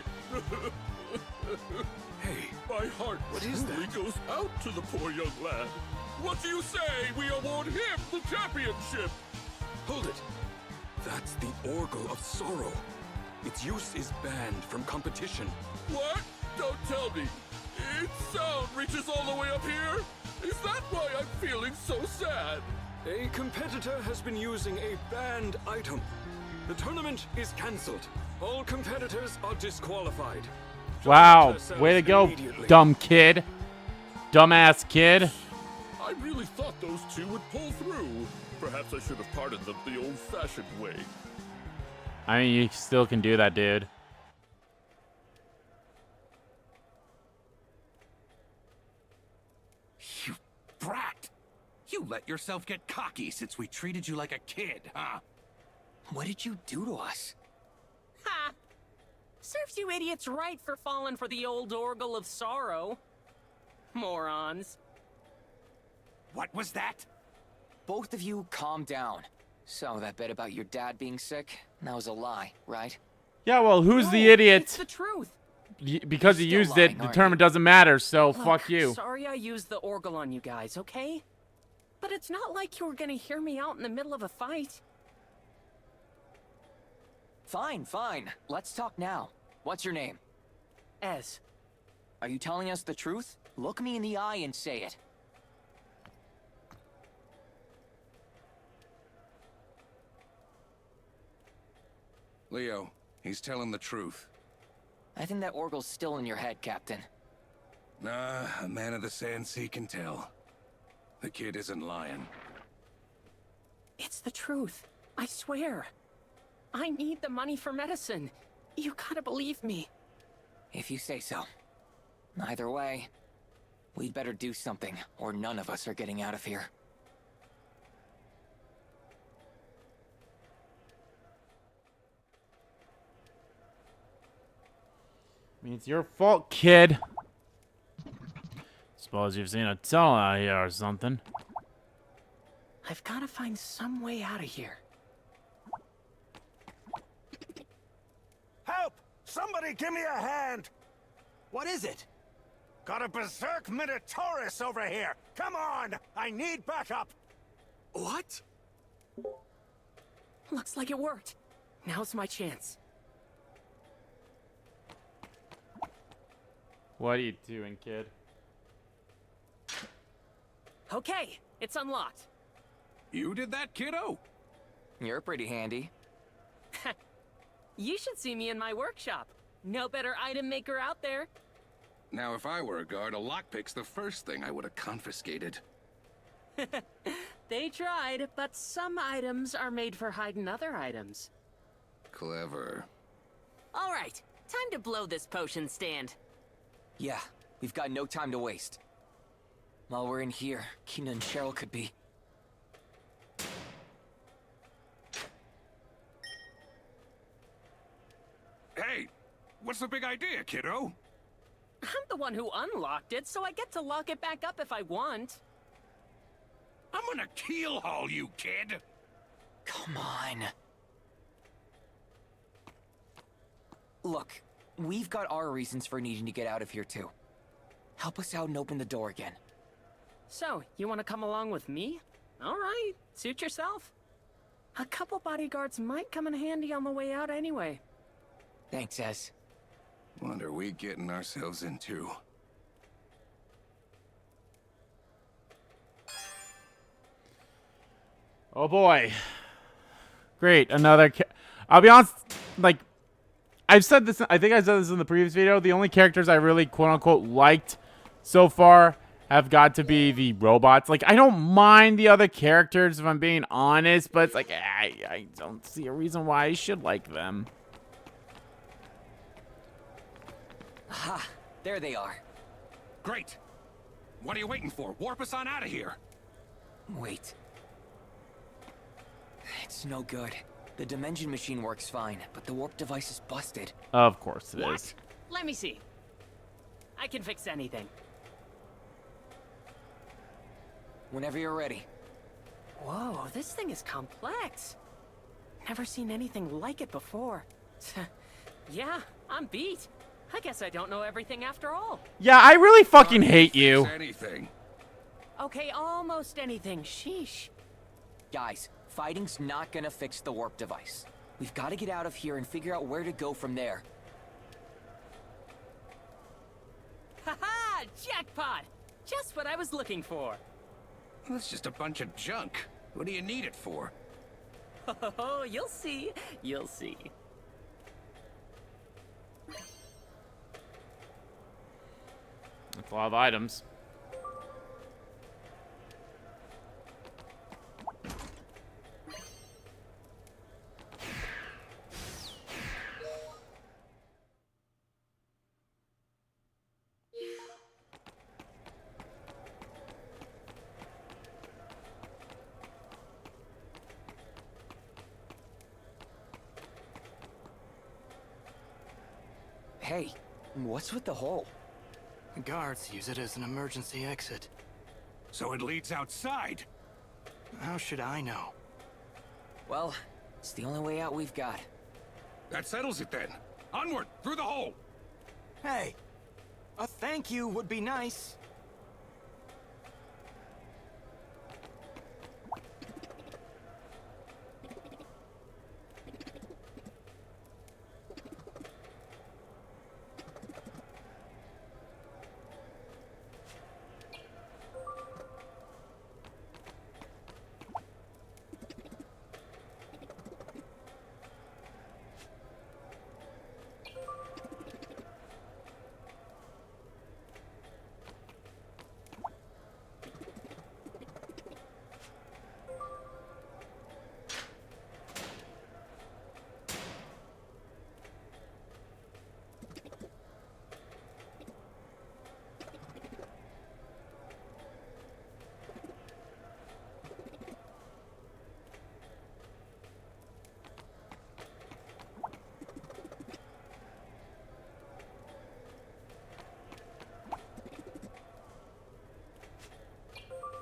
Hey, my heart truly goes out to the poor young lad. What do you say we award him the championship? Hold it. That's the Orgle of Sorrow. Its use is banned from competition. What? Don't tell me. Its sound reaches all the way up here? Is that why I'm feeling so sad? A competitor has been using a banned item. The tournament is cancelled. All competitors are disqualified. Wow, way to go, dumb kid. Dumbass kid. I really thought those two would pull through. Perhaps I should have pardoned them the old-fashioned way. I mean, you still can do that, dude. You brat! You let yourself get cocky since we treated you like a kid, huh? What did you do to us? Ha! Serves you idiots right for falling for the old Orgle of Sorrow. Morons. What was that? Both of you calm down. So, that bit about your dad being sick, that was a lie, right? Yeah, well, who's the idiot? It's the truth. Because he You're used still it, lying, the aren't tournament you? doesn't matter, so Look, fuck you. Sorry I used the Orgle on you guys, okay? But it's not like you were gonna hear me out in the middle of a fight. Fine, fine. Let's talk now. What's your name? Ez. Are you telling us the truth? Look me in the eye and say it. Leo, he's telling the truth. I think that Orgle's still in your head, Captain. Nah, a man of the Sand Sea can tell. The kid isn't lying. It's the truth. I swear. I need the money for medicine. You gotta believe me. If you say so. Either way, we'd better do something, or none of us are getting out of here. I mean, it's your fault, kid. Suppose you've seen a tunnel out here or something. I've gotta find some way out of here. Help! Somebody give me a hand! What is it? Got a berserk Minotaurus over here! Come on! I need backup! What? Looks like it worked. Now's my chance. What are you doing, kid? Okay, it's unlocked. You did that, kiddo? You're pretty handy. You should see me in my workshop. No better item maker out there. Now, if I were a guard, a lockpick's the first thing I would have confiscated. They tried, but some items are made for hiding other items. Clever. All right, time to blow this potion stand. Yeah, we've got no time to waste. While we're in here, Kina and Cheryl could be... Hey, what's the big idea, kiddo? I'm the one who unlocked it, so I get to lock it back up if I want. I'm gonna keelhaul you, kid! Come on. Look, we've got our reasons for needing to get out of here too. Help us out and open the door again. So, you want to come along with me? All right, suit yourself. A couple bodyguards might come in handy on the way out anyway. Thanks, Ez. What are we getting ourselves into? Oh boy. Great, another I'll be honest, like, I've said this, I think I said this in the previous video, the only characters I really quote-unquote liked so far have got to be the robots. Like, I don't mind the other characters if I'm being honest, but it's like, I don't see a reason why I should like them. Ha! There they are. Great. What are you waiting for? Warp us on out of here. Wait. It's no good. The dimension machine works fine, but the warp device is busted. Of course it is. Let me see. I can fix anything. Whenever you're ready. Whoa, this thing is complex. Never seen anything like it before. Yeah, I'm beat. I guess I don't know everything after all. Yeah, I really fucking hate you. Anything. Okay, almost anything. Sheesh. Guys, fighting's not gonna fix the warp device. We've got to get out of here and figure out where to go from there. Haha! Jackpot! Just what I was looking for. That's just a bunch of junk. What do you need it for? Oh, you'll see. You'll see. That's a lot of items. Hey, what's with the hole? The guards use it as an emergency exit. So it leads outside. How should I know? Well, it's the only way out we've got. That settles it then. Onward, through the hole. Hey, a thank you would be nice.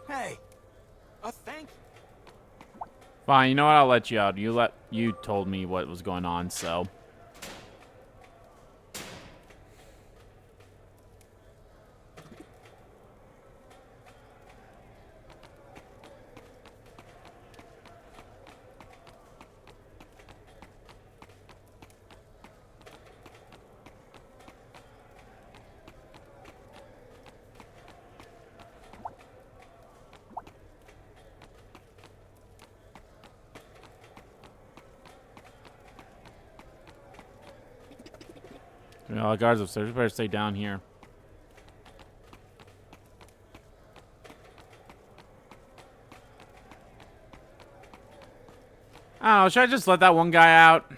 Hey, a thank. Fine, you know what? I'll let you out. You told me what was going on, so. You know, the guards upstairs. We better stay down here. I don't know. Should I just let that one guy out?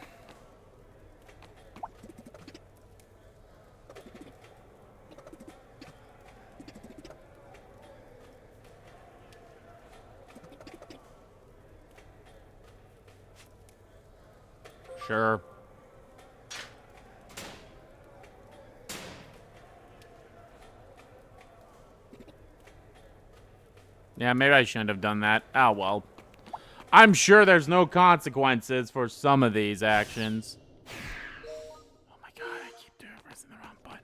Sure. Yeah, maybe I shouldn't have done that. Oh, well. I'm sure there's no consequences for some of these actions. Oh my god, I keep pressing the wrong button.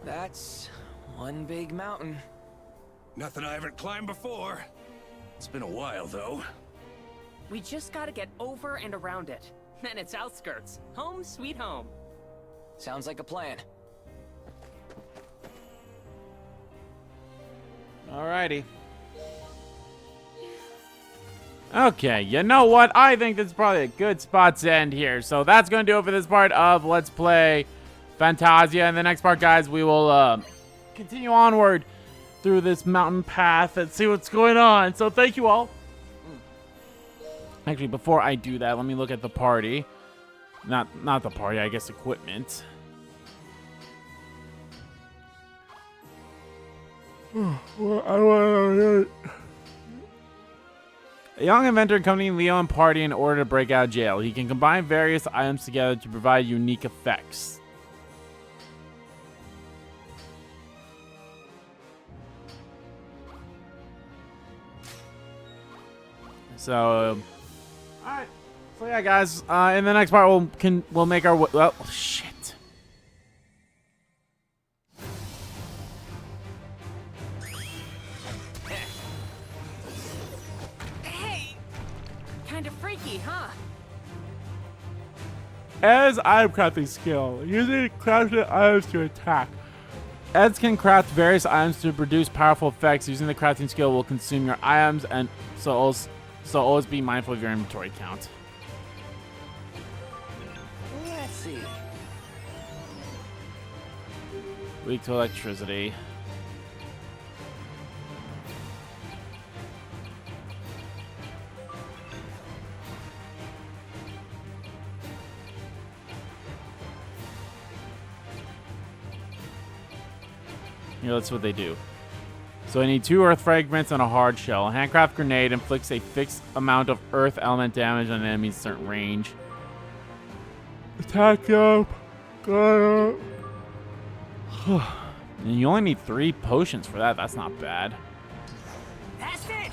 That's one big mountain. Nothing I haven't climbed before. It's been a while, though. We just gotta get over and around it. Then it's outskirts. Home sweet home. Sounds like a plan. Alrighty. Okay, you know what? I think this is probably a good spot to end here. So that's going to do it for this part of Let's Play Fantasia. In the next part, guys, we will continue onward through this mountain path and see what's going on. So thank you all. Actually, before I do that, let me look at the party. Not the party, I guess equipment. A young inventor accompanying Leo and party in order to break out of jail. He can combine various items together to provide unique effects. So, alright. So yeah, guys. In the next part, we'll make our way. Well, shit. Kinda freaky, huh? Ed's item crafting skill. Using crafted items to attack. Eds can craft various items to produce powerful effects. Using the crafting skill will consume your items, and so always be mindful of your inventory count. Let's see. Weak to electricity. Yeah, that's what they do. So I need 2 earth fragments and a hard shell. A handcraft grenade inflicts a fixed amount of earth element damage on enemies at a certain range. Attack up. Go up. And you only need 3 potions for that. That's not bad. That's it!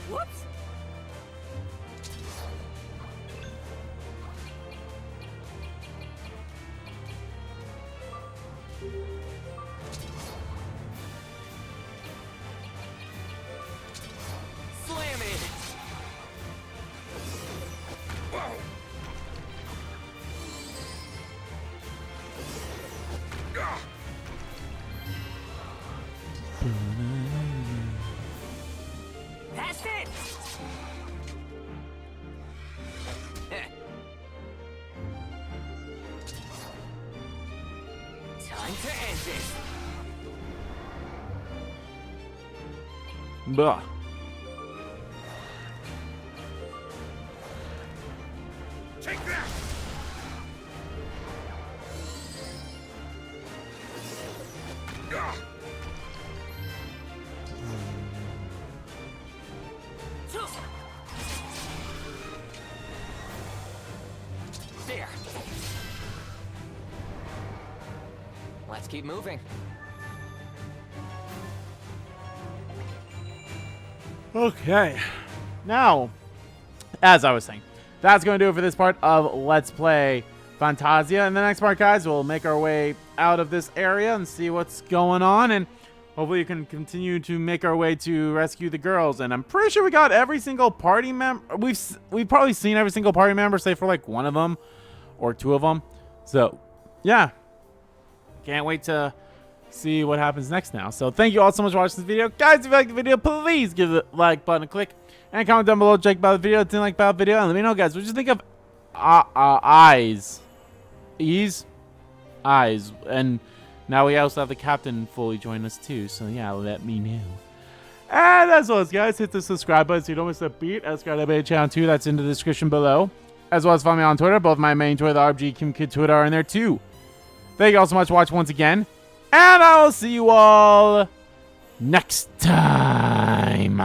Whoops! Slam it! That's it! Time to end this. Bah. Take that! There. Let's keep moving. Okay. Now, as I was saying, that's going to do it for this part of Let's Play Fantasia. In the next part, guys, we'll make our way out of this area and see what's going on. And hopefully you can continue to make our way to rescue the girls. And I'm pretty sure we got every single party member. We've probably seen every single party member, save for like 1 of them or 2 of them. So, yeah. Can't wait to see what happens next now. So thank you all so much for watching this video. Guys, if you like the video, please give the like button a click. And comment down below, check about the video, didn't like about the video. And let me know, guys, what you think of eyes. Eyes. And now we also have the captain fully join us too. So yeah, let me know. And as always, guys, hit the subscribe button so you don't miss a beat. Subscribe to my channel too. That's in the description below. As well as follow me on Twitter. Both my main Twitter, the RBG Kim Kid Twitter, are in there too. Thank you all so much for watching once again. And I will see you all next time.